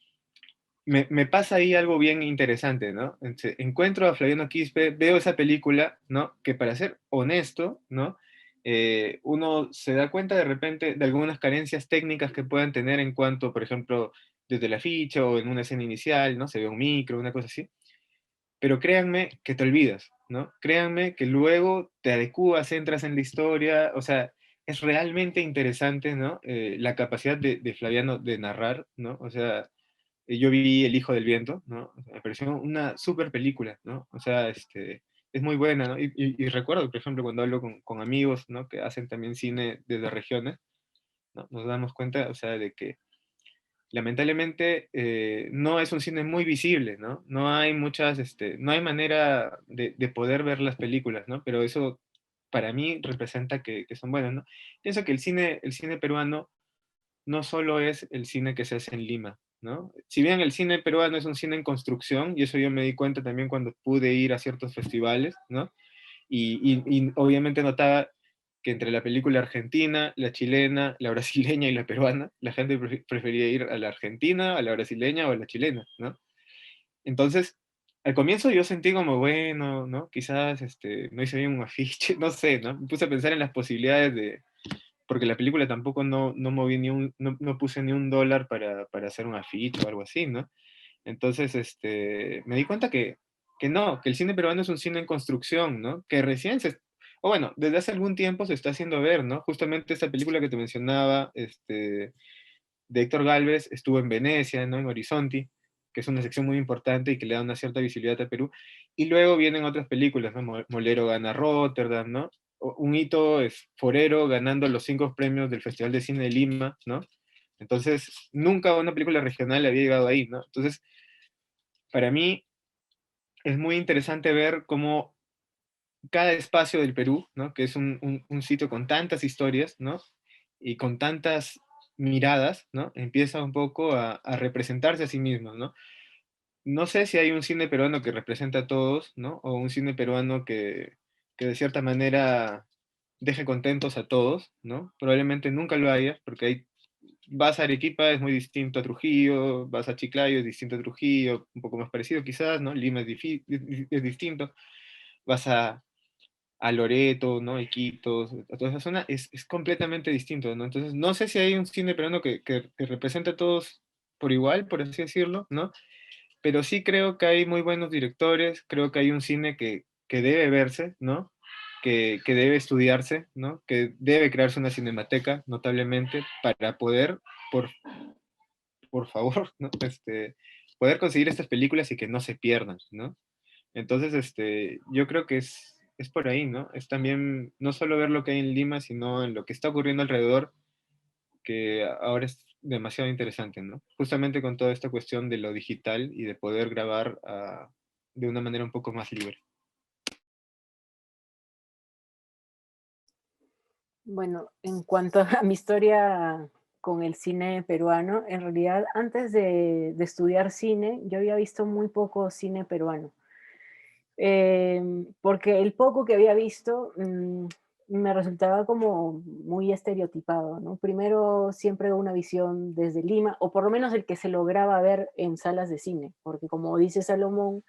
me pasa ahí algo bien interesante, ¿no? Encuentro a Flaviano Quispe, veo esa película, ¿no? Que para ser honesto, ¿no? Uno se da cuenta de repente de algunas carencias técnicas que puedan tener en cuanto, por ejemplo, desde la ficha o en una escena inicial, ¿no? Se ve un micro, una cosa así. Pero créanme que te olvidas, ¿no? Créanme que luego te adecuas, entras en la historia, o sea, es realmente interesante, ¿no? La capacidad de Flaviano de narrar, ¿no? O sea, yo vi El Hijo del Viento, ¿no? O sea, me pareció una súper película, ¿no? O sea, es muy buena, ¿no? Y recuerdo, por ejemplo, cuando hablo con amigos, ¿no? Que hacen también cine desde regiones, ¿no? Nos damos cuenta, o sea, de que lamentablemente no es un cine muy visible, ¿no? No hay muchas, no hay manera de poder ver las películas, ¿no? Pero eso para mí representa que son buenas, ¿no? Pienso que el cine peruano no solo es el cine que se hace en Lima, ¿no? Si bien el cine peruano es un cine en construcción, y eso yo me di cuenta también cuando pude ir a ciertos festivales, ¿no? Y obviamente notaba que entre la película argentina, la chilena, la brasileña y la peruana, la gente prefería ir a la argentina, a la brasileña o a la chilena, ¿no? Entonces, al comienzo yo sentí como, bueno, ¿no? Quizás no hice bien un afiche, no sé, ¿no? Me puse a pensar en las posibilidades de, porque la película tampoco no moví no puse ni un dólar para hacer un afiche o algo así, ¿no? Entonces, me di cuenta que no, que el cine peruano es un cine en construcción, ¿no? Que recién o bueno, desde hace algún tiempo se está haciendo ver, ¿no? Justamente esta película que te mencionaba, de Héctor Gálvez, estuvo en Venecia, ¿no? En Horizonti, que es una sección muy importante y que le da una cierta visibilidad a Perú. Y luego vienen otras películas, ¿no? Molero gana Rotterdam, ¿no? Un hito es Forero ganando los 5 premios del Festival de Cine de Lima, ¿no? Entonces, nunca una película regional había llegado ahí, ¿no? Entonces, para mí es muy interesante ver cómo cada espacio del Perú, ¿no? Que es un sitio con tantas historias, ¿no? Y con tantas miradas, ¿no? Empieza un poco a representarse a sí mismo, ¿no? No sé si hay un cine peruano que representa a todos, ¿no? O un cine peruano que de cierta manera deje contentos a todos, ¿no? Probablemente nunca lo haya, porque hay, vas a Arequipa es muy distinto a Trujillo, vas a Chiclayo es distinto a Trujillo, un poco más parecido quizás, ¿no? Lima es distinto, vas a Loreto, ¿no? Iquitos, a toda esa zona, es completamente distinto, ¿no? Entonces, no sé si hay un cine peruano que represente a todos por igual, por así decirlo, ¿no? Pero sí creo que hay muy buenos directores, creo que hay un cine que debe verse, ¿no? Que debe estudiarse, ¿no? Que debe crearse una cinemateca, notablemente, para poder, por, por favor, ¿no? Poder conseguir estas películas y que no se pierdan, ¿no? Entonces, yo creo que es por ahí, ¿no? Es también no solo ver lo que hay en Lima, sino en lo que está ocurriendo alrededor, que ahora es demasiado interesante, ¿no? Justamente con toda esta cuestión de lo digital y de poder grabar de una manera un poco más libre. Bueno, en cuanto a mi historia con el cine peruano, en realidad antes de estudiar cine, yo había visto muy poco cine peruano. Porque el poco que había visto me resultaba como muy estereotipado, ¿no? Primero siempre una visión desde Lima, o por lo menos el que se lograba ver en salas de cine, porque como dice Salomón,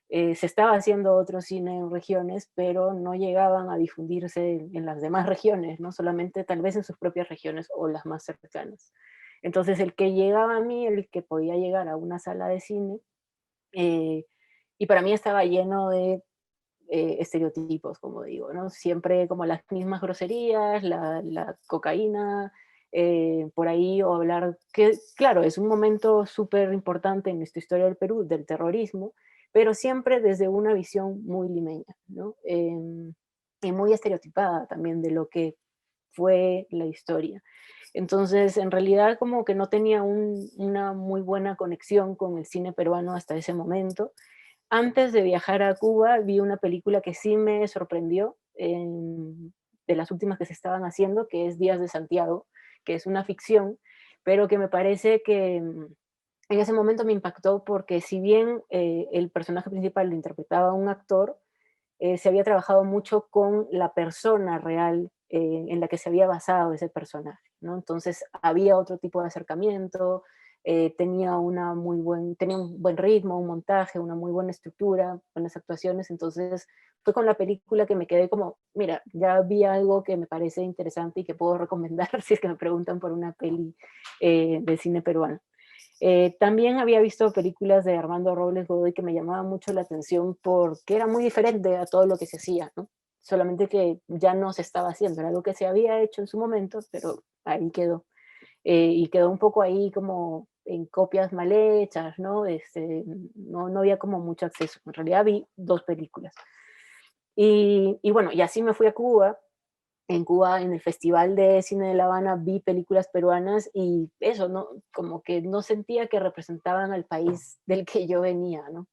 se estaba haciendo otro cine en regiones, pero no llegaban a difundirse en las demás regiones, ¿no? Solamente tal vez en sus propias regiones o las más cercanas. Entonces el que llegaba a mí, el que podía llegar a una sala de cine, eh, y para mí estaba lleno de estereotipos, como digo, ¿no? Siempre como las mismas groserías, la cocaína, por ahí, o hablar, que claro, es un momento súper importante en nuestra historia del Perú, del terrorismo, pero siempre desde una visión muy limeña, ¿no? Y muy estereotipada también de lo que fue la historia. Entonces, en realidad como que no tenía una muy buena conexión con el cine peruano hasta ese momento. Antes de viajar a Cuba, vi una película que sí me sorprendió, de las últimas que se estaban haciendo, que es Días de Santiago, que es una ficción, pero que me parece que en ese momento me impactó porque si bien el personaje principal lo interpretaba un actor, se había trabajado mucho con la persona real en la que se había basado ese personaje, ¿no? Entonces había otro tipo de acercamiento, tenía tenía un buen ritmo, un montaje, una muy buena estructura, buenas actuaciones. Entonces fue con la película que me quedé como, mira, ya vi algo que me parece interesante y que puedo recomendar si es que me preguntan por una peli de cine peruano. También había visto películas de Armando Robles Godoy que me llamaban mucho la atención porque era muy diferente a todo lo que se hacía, ¿no? Solamente que ya no se estaba haciendo, era algo que se había hecho en su momento, pero ahí quedó. Y quedó un poco ahí como en copias mal hechas, ¿no? No había como mucho acceso. En realidad vi 2 películas. Y bueno, y así me fui a Cuba. En Cuba, en el Festival de Cine de La Habana, vi películas peruanas y eso, ¿no? Como que no sentía que representaban al país del que yo venía, ¿no?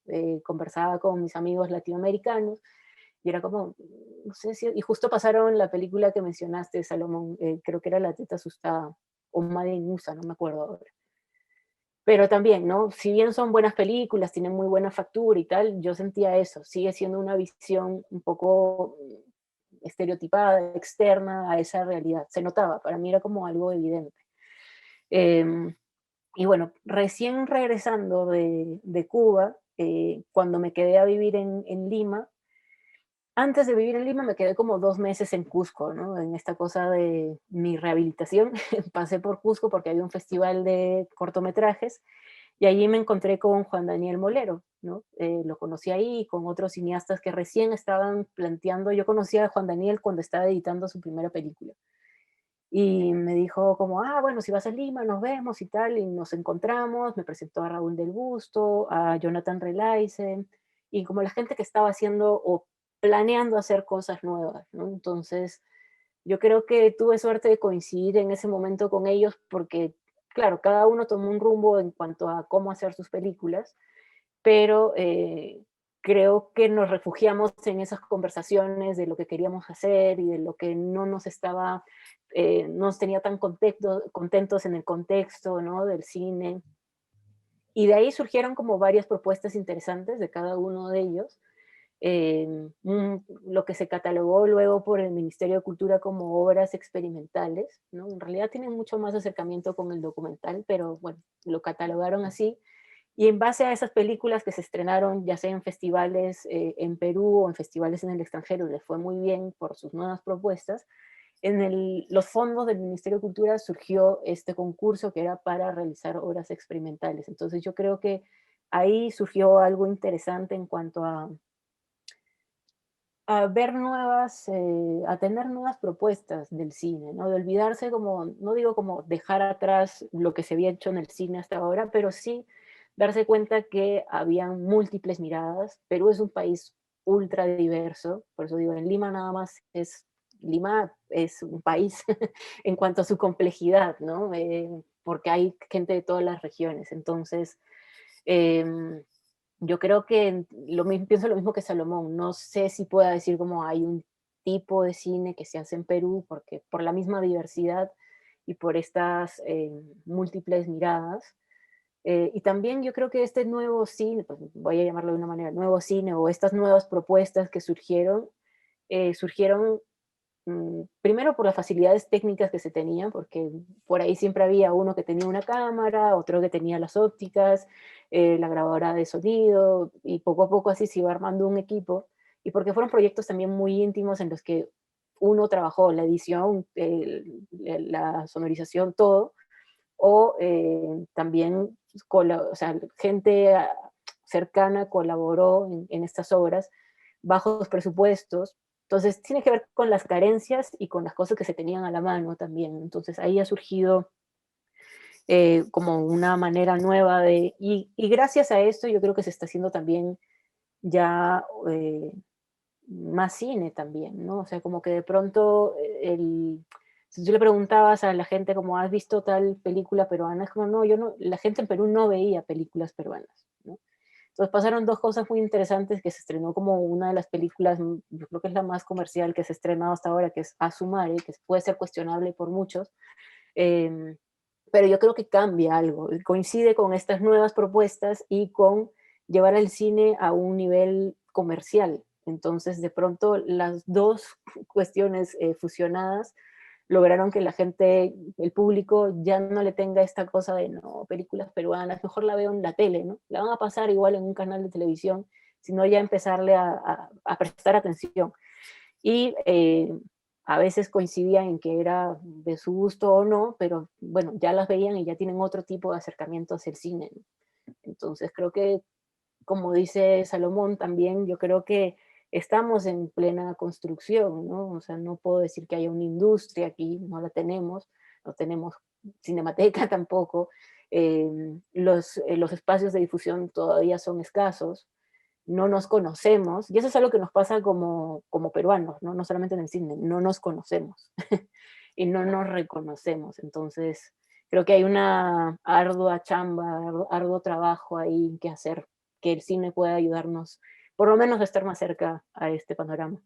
Conversaba con mis amigos latinoamericanos y era como, no sé si, y justo pasaron la película que mencionaste, Salomón, creo que era La Teta Asustada, o Madre Musa, no me acuerdo ahora. Pero también, ¿no? Si bien son buenas películas, tienen muy buena factura y tal, yo sentía eso, sigue siendo una visión un poco estereotipada, externa a esa realidad. Se notaba, para mí era como algo evidente. Eh, y bueno, recién regresando de Cuba, cuando me quedé a vivir en Lima, antes de vivir en Lima me quedé como 2 meses en Cusco, ¿no? En esta cosa de mi rehabilitación. Pasé por Cusco porque había un festival de cortometrajes y allí me encontré con Juan Daniel Molero, ¿no? Lo conocí ahí con otros cineastas que recién estaban planteando. Yo conocí a Juan Daniel cuando estaba editando su primera película. Y me dijo como, bueno, si vas a Lima nos vemos y tal, y nos encontramos, me presentó a Raúl del Busto, a Jonathan Relaise, y como la gente que estaba haciendo o planeando hacer cosas nuevas, ¿no? Entonces, yo creo que tuve suerte de coincidir en ese momento con ellos porque, claro, cada uno tomó un rumbo en cuanto a cómo hacer sus películas, pero creo que nos refugiamos en esas conversaciones de lo que queríamos hacer y de lo que no nos estaba, no nos tenía tan contentos en el contexto, ¿no? Del cine. Y de ahí surgieron como varias propuestas interesantes de cada uno de ellos. Lo que se catalogó luego por el Ministerio de Cultura como obras experimentales, ¿no? En realidad tienen mucho más acercamiento con el documental, pero bueno, lo catalogaron así. Y en base a esas películas que se estrenaron, ya sea en festivales en Perú o en festivales en el extranjero, les fue muy bien por sus nuevas propuestas, los fondos del Ministerio de Cultura surgió este concurso que era para realizar obras experimentales. Entonces yo creo que ahí surgió algo interesante en cuanto a ver a tener nuevas propuestas del cine, ¿no? De olvidarse como, no digo como dejar atrás lo que se había hecho en el cine hasta ahora, pero sí darse cuenta que habían múltiples miradas. Perú es un país ultra diverso, por eso digo, en Lima nada más Lima es un país en cuanto a su complejidad, ¿no? Porque hay gente de todas las regiones, entonces em, yo creo que pienso lo mismo que Salomón. No sé si pueda decir como hay un tipo de cine que se hace en Perú, porque por la misma diversidad y por estas múltiples miradas. Y también yo creo que este nuevo cine, pues voy a llamarlo de una manera, nuevo cine o estas nuevas propuestas que surgieron primero por las facilidades técnicas que se tenían, porque por ahí siempre había uno que tenía una cámara, otro que tenía las ópticas, la grabadora de sonido, y poco a poco así se iba armando un equipo, y porque fueron proyectos también muy íntimos en los que uno trabajó la edición, la sonorización, todo, o también o sea, gente cercana colaboró en estas obras, bajos presupuestos. Entonces, tiene que ver con las carencias y con las cosas que se tenían a la mano también. Entonces, ahí ha surgido como una manera nueva y gracias a esto yo creo que se está haciendo también ya más cine también, ¿no? O sea, como que de pronto si tú le preguntabas a la gente como, ¿has visto tal película peruana? Es como, no, yo no, la gente en Perú no veía películas peruanas, ¿no? Entonces pasaron 2 cosas muy interesantes, que se estrenó como una de las películas, yo creo que es la más comercial que se ha estrenado hasta ahora, que es Asumare, que puede ser cuestionable por muchos, eh, pero yo creo que cambia algo, coincide con estas nuevas propuestas y con llevar el cine a un nivel comercial. Entonces, de pronto, las dos cuestiones fusionadas lograron que la gente, el público, ya no le tenga esta cosa de, no, películas peruanas, mejor la veo en la tele, ¿no? La van a pasar igual en un canal de televisión, sino ya empezarle a prestar atención. Y a veces coincidían en que era de su gusto o no, pero bueno, ya las veían y ya tienen otro tipo de acercamiento hacia el cine, ¿no? Entonces creo que, como dice Salomón también, yo creo que estamos en plena construcción, ¿no? O sea, no puedo decir que haya una industria aquí, no la tenemos, no tenemos cinemateca tampoco, los espacios de difusión todavía son escasos, no nos conocemos, y eso es algo que nos pasa como peruanos, ¿no? No solamente en el cine, no nos conocemos y no nos reconocemos. Entonces, creo que hay una ardua chamba, arduo trabajo ahí que hacer, que el cine pueda ayudarnos, por lo menos a estar más cerca a este panorama.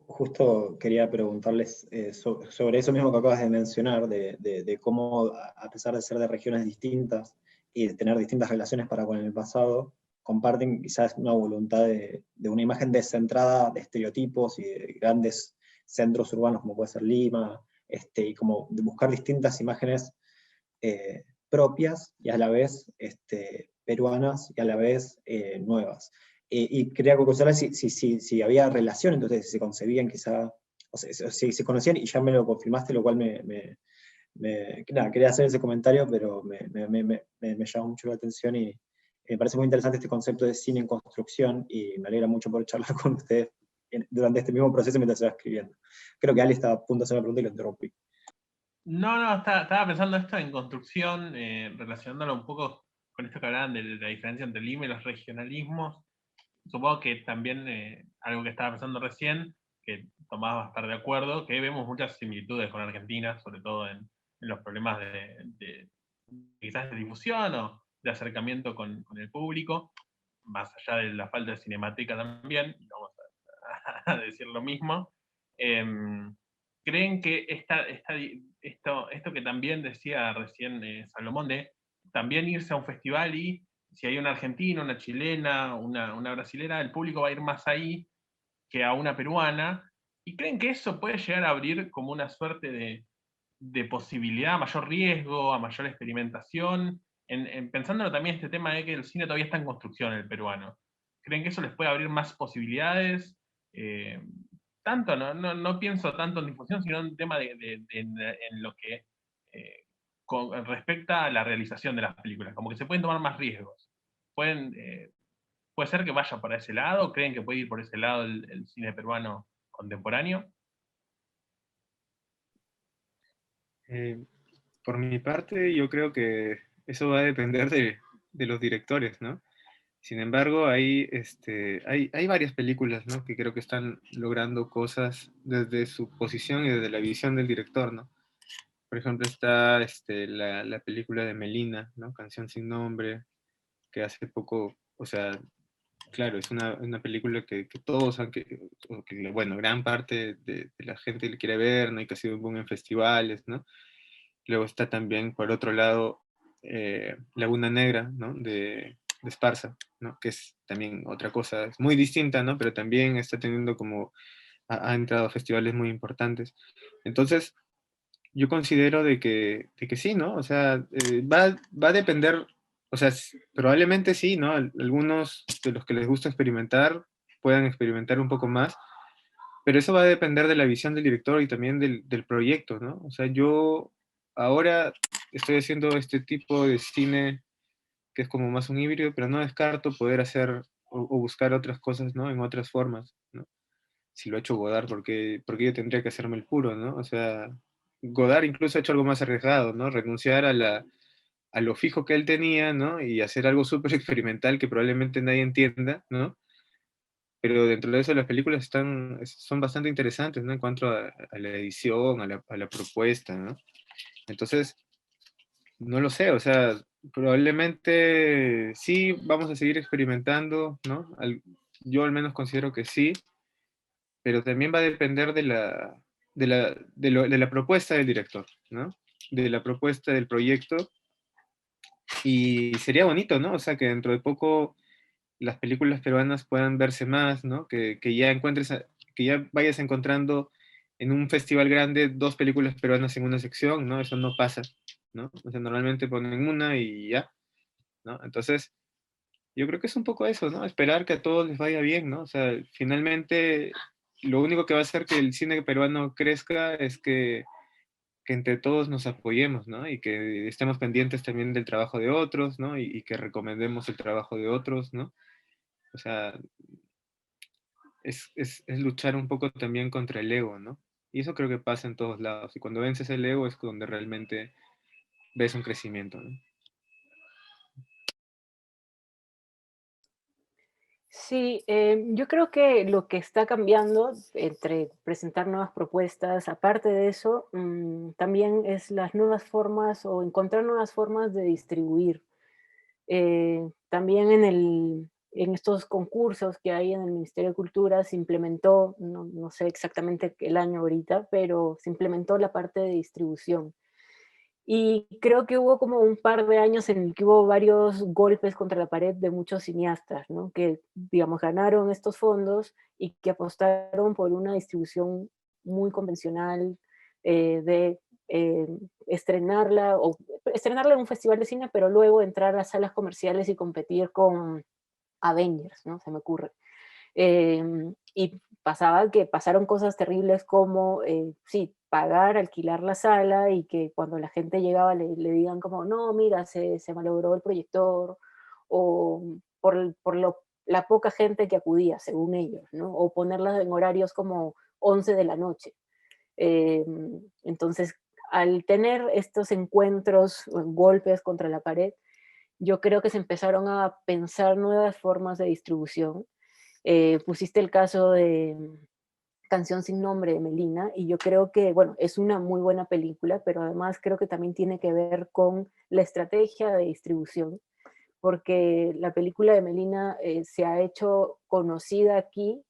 Justo quería preguntarles sobre eso mismo que acabas de mencionar, de cómo, a pesar de ser de regiones distintas y de tener distintas relaciones para con el pasado, comparten quizás una voluntad de una imagen descentrada de estereotipos y de grandes centros urbanos como puede ser Lima, y como de buscar distintas imágenes propias y a la vez peruanas y a la vez nuevas. Y quería consultar si había relación, entonces si se concebían quizá, o sea, si se conocían, y ya me lo confirmaste, lo cual nada, quería hacer ese comentario, pero me llama mucho la atención y me parece muy interesante este concepto de cine en construcción y me alegra mucho poder charlar con ustedes durante este mismo proceso mientras se va escribiendo. Creo que Ali estaba a punto de hacer una pregunta y lo interrumpí. No, estaba pensando esto en construcción, relacionándolo un poco con esto que hablaban de la diferencia entre Lima y los regionalismos. Supongo que también algo que estaba pensando recién, que Tomás va a estar de acuerdo, que vemos muchas similitudes con Argentina, sobre todo en los problemas de quizás de difusión o de acercamiento con el público, más allá de la falta de cinemática también, y vamos a decir lo mismo. ¿Creen que esto que también decía recién Salomón, de también irse a un festival y si hay una argentina, una chilena, una brasilera, el público va a ir más ahí que a una peruana? ¿Y creen que eso puede llegar a abrir como una suerte de posibilidad, a mayor riesgo, a mayor experimentación? Pensándolo también este tema de que el cine todavía está en construcción, el peruano. ¿Creen que eso les puede abrir más posibilidades? Eh, Tanto, no pienso tanto en difusión, sino en tema en lo que respecta a la realización de las películas, como que se pueden tomar más riesgos. Puede ser que vaya por ese lado, ¿creen que puede ir por ese lado el cine peruano contemporáneo? Eh, por mi parte, yo creo que eso va a depender de los directores, ¿no? Sin embargo, hay varias películas, ¿no? Que creo que están logrando cosas desde su posición y desde la visión del director, ¿no? Por ejemplo, está la película de Melina, ¿no? Canción sin nombre, que hace poco, o sea, claro, es una película que todos, bueno, gran parte de la gente le quiere ver, ¿no? Y que ha sido un boom en festivales, ¿no? Luego está también, por otro lado, Laguna Negra, ¿no? De Esparza, ¿no? Que es también otra cosa, es muy distinta, ¿no? Pero también está teniendo como, ha entrado a festivales muy importantes. Entonces, yo considero de que sí, ¿no? O sea, va a depender, o sea, probablemente sí, ¿no? Algunos de los que les gusta experimentar puedan experimentar un poco más, pero eso va a depender de la visión del director y también del proyecto, ¿no? O sea, yo ahora estoy haciendo este tipo de cine que es como más un híbrido, pero no descarto poder hacer o buscar otras cosas, ¿no? En otras formas, ¿no? Si lo ha hecho Godard, porque yo tendría que hacerme el puro, ¿no? O sea, Godard incluso ha hecho algo más arriesgado, ¿no? Renunciar a lo fijo que él tenía, ¿no? Y hacer algo súper experimental que probablemente nadie entienda, ¿no? Pero dentro de eso las películas son bastante interesantes, ¿no? En cuanto a la edición, a la propuesta, ¿no? Entonces, no lo sé, o sea, probablemente sí vamos a seguir experimentando, ¿no? Yo al menos considero que sí, pero también va a depender de la propuesta del director, ¿no? De la propuesta del proyecto. Y sería bonito, ¿no? O sea, que dentro de poco las películas peruanas puedan verse más, ¿no? Que ya encuentres, que ya vayas encontrando en un festival grande 2 películas peruanas en una sección, ¿no? Eso no pasa, ¿no? O sea, normalmente ponen una y ya, ¿no? Entonces, yo creo que es un poco eso, ¿no? Esperar que a todos les vaya bien, ¿no? O sea, finalmente, lo único que va a hacer que el cine peruano crezca es que entre todos nos apoyemos, ¿no? Y que estemos pendientes también del trabajo de otros, ¿no? Y que recomendemos el trabajo de otros, ¿no? O sea, es luchar un poco también contra el ego, ¿no? Y eso creo que pasa en todos lados. Y cuando vences el ego es donde realmente ves un crecimiento, ¿no? Sí, yo creo que lo que está cambiando entre presentar nuevas propuestas, aparte de eso, también es las nuevas formas o encontrar nuevas formas de distribuir. También en estos concursos que hay en el Ministerio de Cultura se implementó, no sé exactamente el año ahorita, pero se implementó la parte de distribución. Y creo que hubo como un par de años en el que hubo varios golpes contra la pared de muchos cineastas, ¿no? Que, digamos, ganaron estos fondos y que apostaron por una distribución muy convencional de eh, estrenarla en un festival de cine, pero luego entrar a salas comerciales y competir con Avengers, ¿no? Se me ocurre. Y pasaba que pasaron cosas terribles como, sí, pagar, alquilar la sala y que cuando la gente llegaba le digan como, no, mira, se malogró el proyector, o la poca gente que acudía, según ellos, ¿no? O ponerlas en horarios como 11 de la noche. Eh, entonces, al tener estos encuentros, golpes contra la pared, yo creo que se empezaron a pensar nuevas formas de distribución. Pusiste el caso de Canción sin nombre de Melina, y yo creo que, bueno, es una muy buena película, pero además creo que también tiene que ver con la estrategia de distribución, porque la película de Melina se ha hecho conocida aquí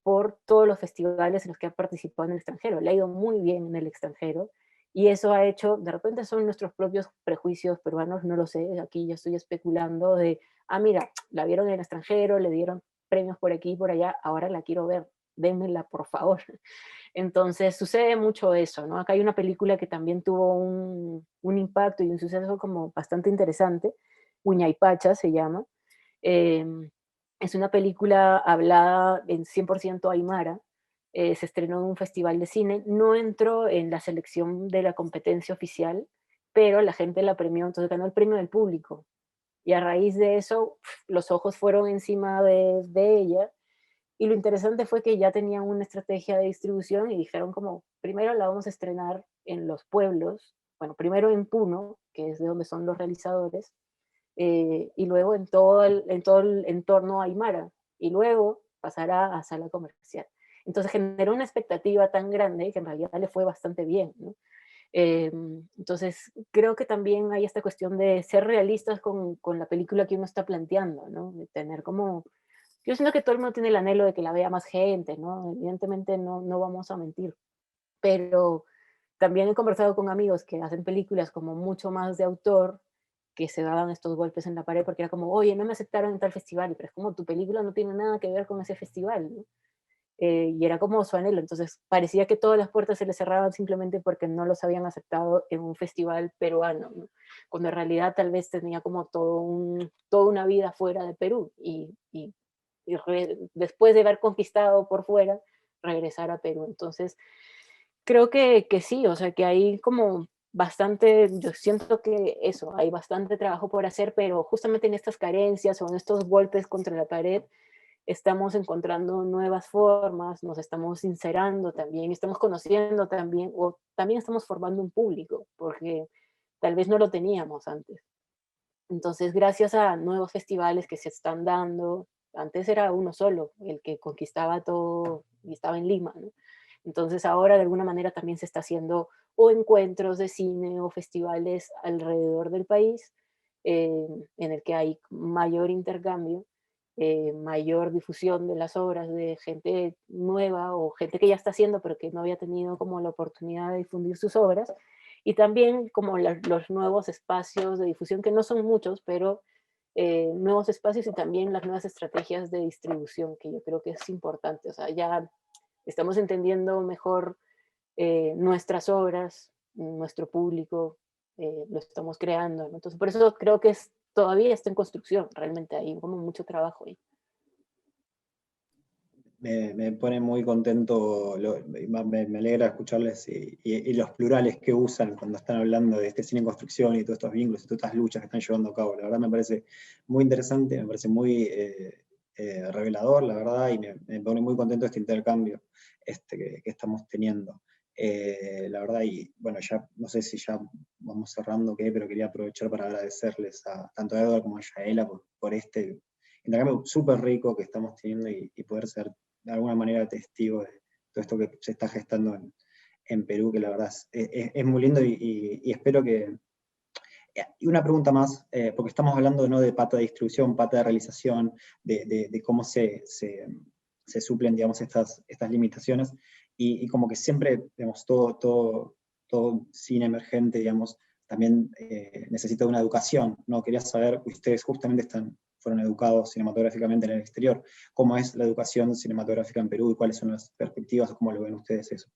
por todos los festivales en los que ha participado en el extranjero. Le ha ido muy bien en el extranjero, y eso ha hecho, de repente son nuestros propios prejuicios peruanos, no lo sé, aquí yo estoy especulando de, mira, la vieron en el extranjero, le dieron premios por aquí y por allá, ahora la quiero ver, dénmela por favor. Entonces sucede mucho eso, ¿no? Acá hay una película que también tuvo un impacto y un suceso como bastante interesante, Huñaypacha se llama. Eh, es una película hablada en 100% aymara, se estrenó en un festival de cine, no entró en la selección de la competencia oficial, pero la gente la premió, entonces ganó el premio del público. Y a raíz de eso, los ojos fueron encima de ella, y lo interesante fue que ya tenían una estrategia de distribución y dijeron como, primero la vamos a estrenar en los pueblos, bueno, primero en Puno, que es de donde son los realizadores, y luego en todo el entorno aymara, y luego pasará a sala comercial. Entonces generó una expectativa tan grande que en realidad le fue bastante bien, ¿no? Entonces creo que también hay esta cuestión de ser realistas con la película que uno está planteando, ¿no? De tener como, yo siento que todo el mundo tiene el anhelo de que la vea más gente, ¿no? Evidentemente no vamos a mentir, pero también he conversado con amigos que hacen películas como mucho más de autor, que se daban estos golpes en la pared porque era como, oye, no me aceptaron en tal festival, pero es como tu película no tiene nada que ver con ese festival, ¿no? Y era como su anhelo, entonces parecía que todas las puertas se le cerraban simplemente porque no los habían aceptado en un festival peruano, ¿no? Cuando en realidad tal vez tenía como toda una vida fuera de Perú, después de haber conquistado por fuera, regresar a Perú. Entonces, creo que sí, o sea, que hay como bastante, yo siento que eso, hay bastante trabajo por hacer, pero justamente en estas carencias o en estos golpes contra la pared, estamos encontrando nuevas formas, nos estamos sincerando también, estamos conociendo también, o también estamos formando un público, porque tal vez no lo teníamos antes. Entonces, gracias a nuevos festivales que se están dando, antes era uno solo, el que conquistaba todo y estaba en Lima, ¿no? Entonces ahora de alguna manera también se está haciendo o encuentros de cine o festivales alrededor del país, en el que hay mayor intercambio, mayor difusión de las obras de gente nueva o gente que ya está haciendo pero que no había tenido como la oportunidad de difundir sus obras, y también como los nuevos espacios de difusión, que no son muchos, pero nuevos espacios y también las nuevas estrategias de distribución, que yo creo que es importante. O sea, ya estamos entendiendo mejor nuestras obras, nuestro público, lo estamos creando, ¿no? Entonces, por eso creo que todavía está en construcción, realmente hay como mucho trabajo ahí. Me pone muy contento, me alegra escucharles y los plurales que usan cuando están hablando de este cine en construcción y todos estos vínculos y todas estas luchas que están llevando a cabo. La verdad me parece muy interesante, me parece muy revelador, la verdad, y me pone muy contento este intercambio que estamos teniendo. La verdad, y bueno, ya no sé si ya vamos cerrando o qué, pero quería aprovechar para agradecerles tanto a Edward como a Yaela por este intercambio súper rico que estamos teniendo y poder ser de alguna manera testigo de todo esto que se está gestando en Perú, que la verdad es muy lindo y espero que... Y una pregunta más, porque estamos hablando, ¿no?, de pata de distribución, pata de realización, de cómo se suplen, digamos, estas limitaciones, y como que siempre, digamos, todo cine emergente, digamos, también necesita una educación, ¿no? Quería saber, ustedes justamente fueron educados cinematográficamente en el exterior, ¿cómo es la educación cinematográfica en Perú y cuáles son las perspectivas o cómo lo ven ustedes eso?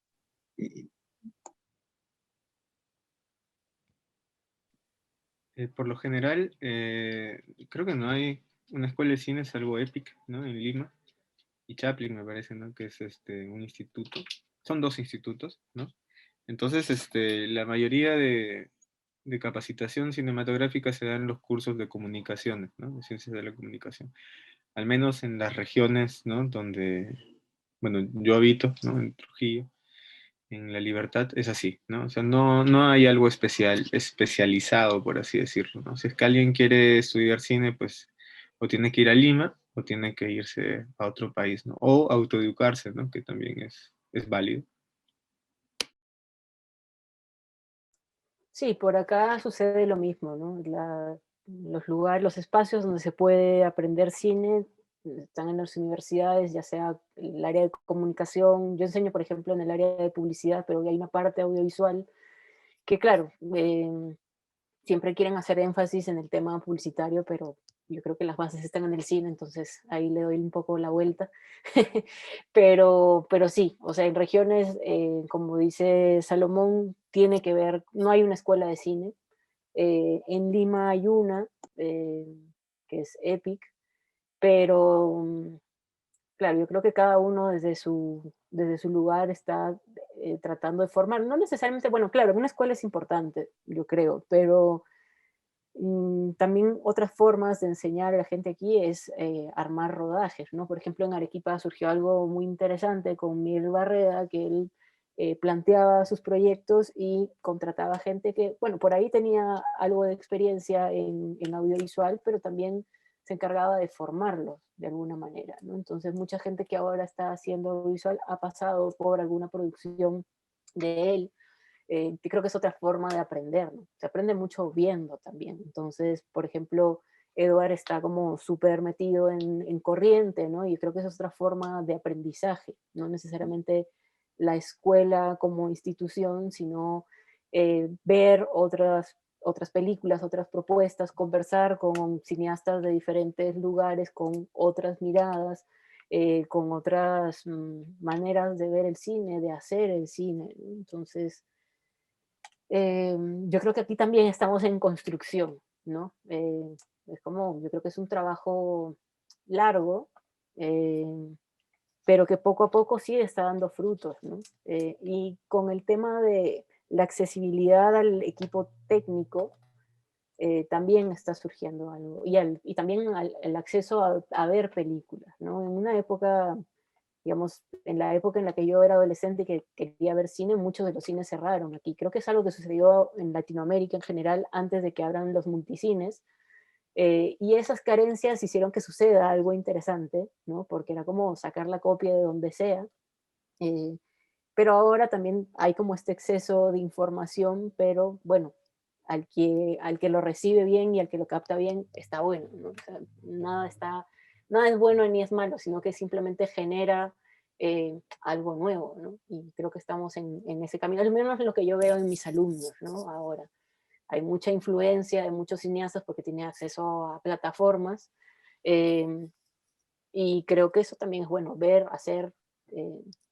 Por lo general, creo que no hay una escuela de cine salvo Epic, ¿no? En Lima, y Chaplin, me parece, ¿no? Que es un instituto. Son dos institutos, ¿no? Entonces, la mayoría de capacitación cinematográfica se da en los cursos de comunicaciones, ¿no? De ciencias de la comunicación. Al menos en las regiones, ¿no? Donde, bueno, yo habito, ¿no? En Trujillo, en La Libertad, es así, ¿no? O sea, no hay algo especializado, por así decirlo, ¿no? Si es que alguien quiere estudiar cine, pues o tiene que ir a Lima o tiene que irse a otro país, ¿no? O autoeducarse, ¿no? Que también es válido. Sí, por acá sucede lo mismo, ¿no? Los lugares, los espacios donde se puede aprender cine están en las universidades, ya sea el área de comunicación. Yo enseño, por ejemplo, en el área de publicidad, pero hay una parte audiovisual que, claro, siempre quieren hacer énfasis en el tema publicitario, pero yo creo que las bases están en el cine, entonces ahí le doy un poco la vuelta. Pero sí, o sea, en regiones, como dice Salomón, tiene que ver, no hay una escuela de cine. En Lima hay una, eh, que es EPIC, pero claro, yo creo que cada uno desde su lugar está tratando de formar, no necesariamente, bueno, claro, una escuela es importante, yo creo, pero también otras formas de enseñar a la gente aquí es armar rodajes, ¿no? Por ejemplo, en Arequipa surgió algo muy interesante con Miguel Barreda, que él planteaba sus proyectos y contrataba gente que, bueno, por ahí tenía algo de experiencia en audiovisual, pero también se encargaba de formarlos de alguna manera, ¿no? Entonces, mucha gente que ahora está haciendo audiovisual ha pasado por alguna producción de él, que creo que es otra forma de aprender, ¿no? Se aprende mucho viendo también. Entonces, por ejemplo, Edward está como súper metido en corriente, ¿no? Y creo que esa es otra forma de aprendizaje, no necesariamente la escuela como institución, sino ver otras películas, otras propuestas, conversar con cineastas de diferentes lugares, con otras miradas, con otras maneras de ver el cine, de hacer el cine, ¿no? Entonces, yo creo que aquí también estamos en construcción, ¿no? Es como, yo creo que es un trabajo largo, eh, pero que poco a poco sí está dando frutos, ¿no? Y con el tema de la accesibilidad al equipo técnico, también está surgiendo algo. Y también el acceso a ver películas, ¿no? En una época, digamos, en la época en la que yo era adolescente y que quería ver cine, muchos de los cines cerraron aquí. Creo que es algo que sucedió en Latinoamérica en general antes de que abran los multicines. Y esas carencias hicieron que suceda algo interesante, ¿no? Porque era como sacar la copia de donde sea. eh, pero ahora también hay como este exceso de información, pero bueno, al que lo recibe bien y al que lo capta bien, está bueno, ¿no? O sea, nada es bueno ni es malo, sino que simplemente genera algo nuevo, ¿no? Y creo que estamos en ese camino, al menos lo que yo veo en mis alumnos, ¿no? Ahora. hay mucha influencia de muchos cineastas porque tiene acceso a plataformas. Y creo que eso también es bueno, ver, hacer,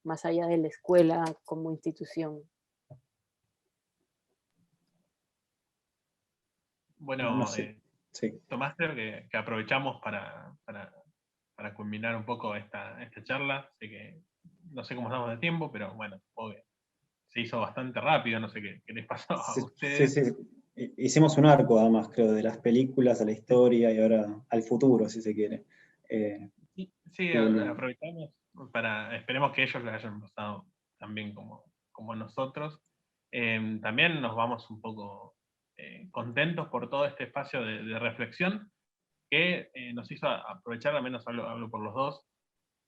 más allá de la escuela como institución. Bueno, Sí. Tomás, creo que aprovechamos para culminar un poco esta charla. Sé que no sé cómo estamos de tiempo, pero bueno, se hizo bastante rápido, no sé qué les pasó a Sí, ustedes. sí. Hicimos un arco, además, creo, de las películas a la historia y ahora al futuro, si se quiere. Sí, Estuvo lindo. aprovechamos esperemos que ellos lo hayan pasado también como nosotros. También nos vamos un poco contentos por todo este espacio de reflexión que nos hizo aprovechar, al menos hablo por los dos.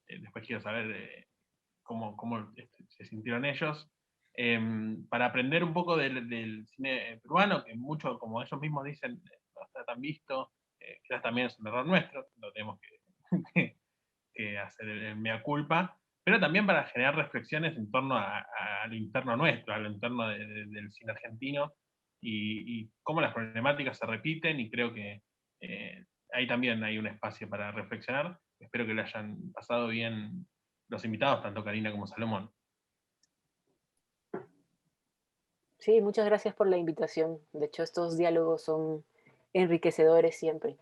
Después quiero saber cómo se sintieron ellos, para aprender un poco del cine peruano, que mucho, como ellos mismos dicen, no está tan visto. Quizás también es un error nuestro, lo tenemos que hacer el mea culpa, pero también para generar reflexiones en torno a lo interno nuestro, a lo interno del cine argentino, y cómo las problemáticas se repiten, y creo que ahí también hay un espacio para reflexionar. Espero que lo hayan pasado bien los invitados, tanto Karina como Salomón. Sí, muchas gracias por la invitación. De hecho, estos diálogos son enriquecedores siempre.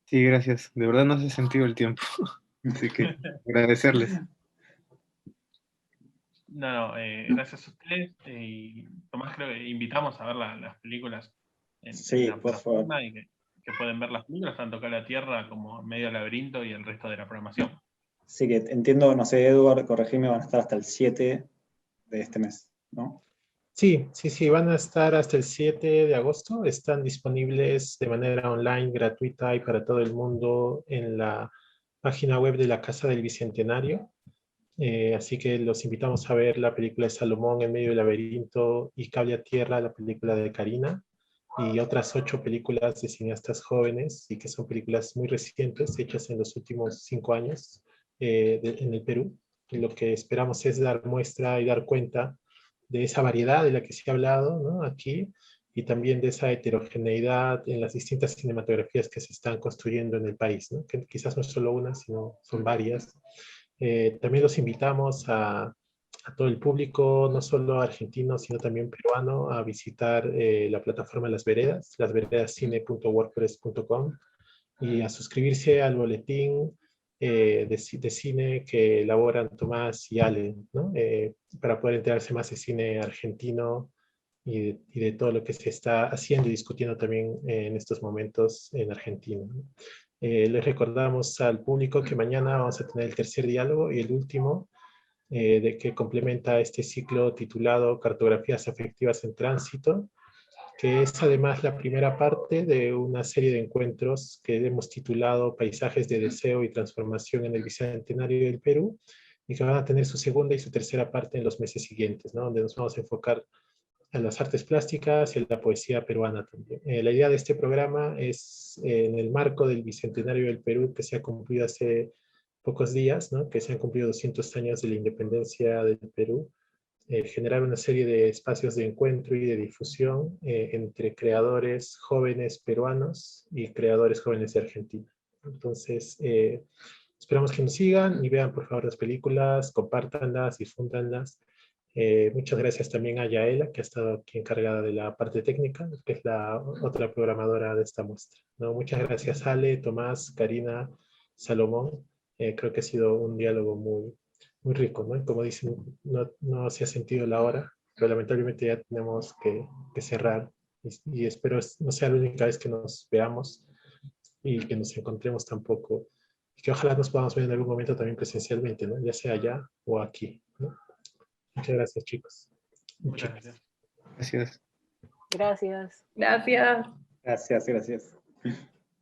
Sí, gracias. De verdad no se ha sentido el tiempo. Así que agradecerles. No, gracias a ustedes. Y Tomás, creo que invitamos a ver las películas en Sí, la por favor. plataforma, y que pueden ver las películas, tanto acá en la Tierra como Medio Laberinto y el resto de la programación. Sí que entiendo, no sé, Edward, corregime, van a estar hasta el 7 de este mes, ¿no? Sí, van a estar hasta el 7 de agosto. Están disponibles de manera online, gratuita y para todo el mundo en la página web de la Casa del Bicentenario. Así que los invitamos a ver la película de Salomón en medio del laberinto y Cable a Tierra, la película de Karina, y otras 8 películas de cineastas jóvenes y que son películas muy recientes, hechas en los últimos 5 años en el Perú. Y lo que esperamos es dar muestra y dar cuenta de esa variedad de la que se ha hablado, ¿no?, aquí, y también de esa heterogeneidad en las distintas cinematografías que se están construyendo en el país, ¿no?, que quizás no es solo una, sino son varias. También los invitamos a todo el público, no solo argentino, sino también peruano, a visitar la plataforma Las Veredas, lasveredascine.wordpress.com, y a suscribirse al boletín de cine que elaboran Tomás y Ale, ¿no? Para poder enterarse más de cine argentino y de todo lo que se está haciendo y discutiendo también en estos momentos en Argentina, ¿no? Les recordamos al público que mañana vamos a tener el tercer diálogo y el último, de que complementa este ciclo titulado Cartografías Afectivas en Tránsito, que es además la primera parte de una serie de encuentros que hemos titulado Paisajes de Deseo y Transformación en el Bicentenario del Perú, y que van a tener su segunda y su tercera parte en los meses siguientes, ¿no?, donde nos vamos a enfocar en las artes plásticas y en la poesía peruana también. La idea de este programa es, en el marco del Bicentenario del Perú, que se ha cumplido hace pocos días, ¿no?, que se han cumplido 200 años de la independencia del Perú, generar una serie de espacios de encuentro y de difusión entre creadores jóvenes peruanos y creadores jóvenes de Argentina. Entonces, esperamos que nos sigan y vean por favor las películas, compártanlas, difúndanlas. Muchas gracias también a Yaela, que ha estado aquí encargada de la parte técnica, que es la otra programadora de esta muestra, ¿no? Muchas gracias, Ale, Tomás, Karina, Salomón. Creo que ha sido un diálogo muy rico, ¿no? Como dicen, no se ha sentido la hora, pero lamentablemente ya tenemos que cerrar, y espero no sea la única vez que nos veamos y que nos encontremos tampoco, y que ojalá nos podamos ver en algún momento también presencialmente, ¿no?, ya sea allá o aquí, ¿no? Muchas gracias, chicos. Muchas gracias. Gracias. Gracias. Gracias. Gracias.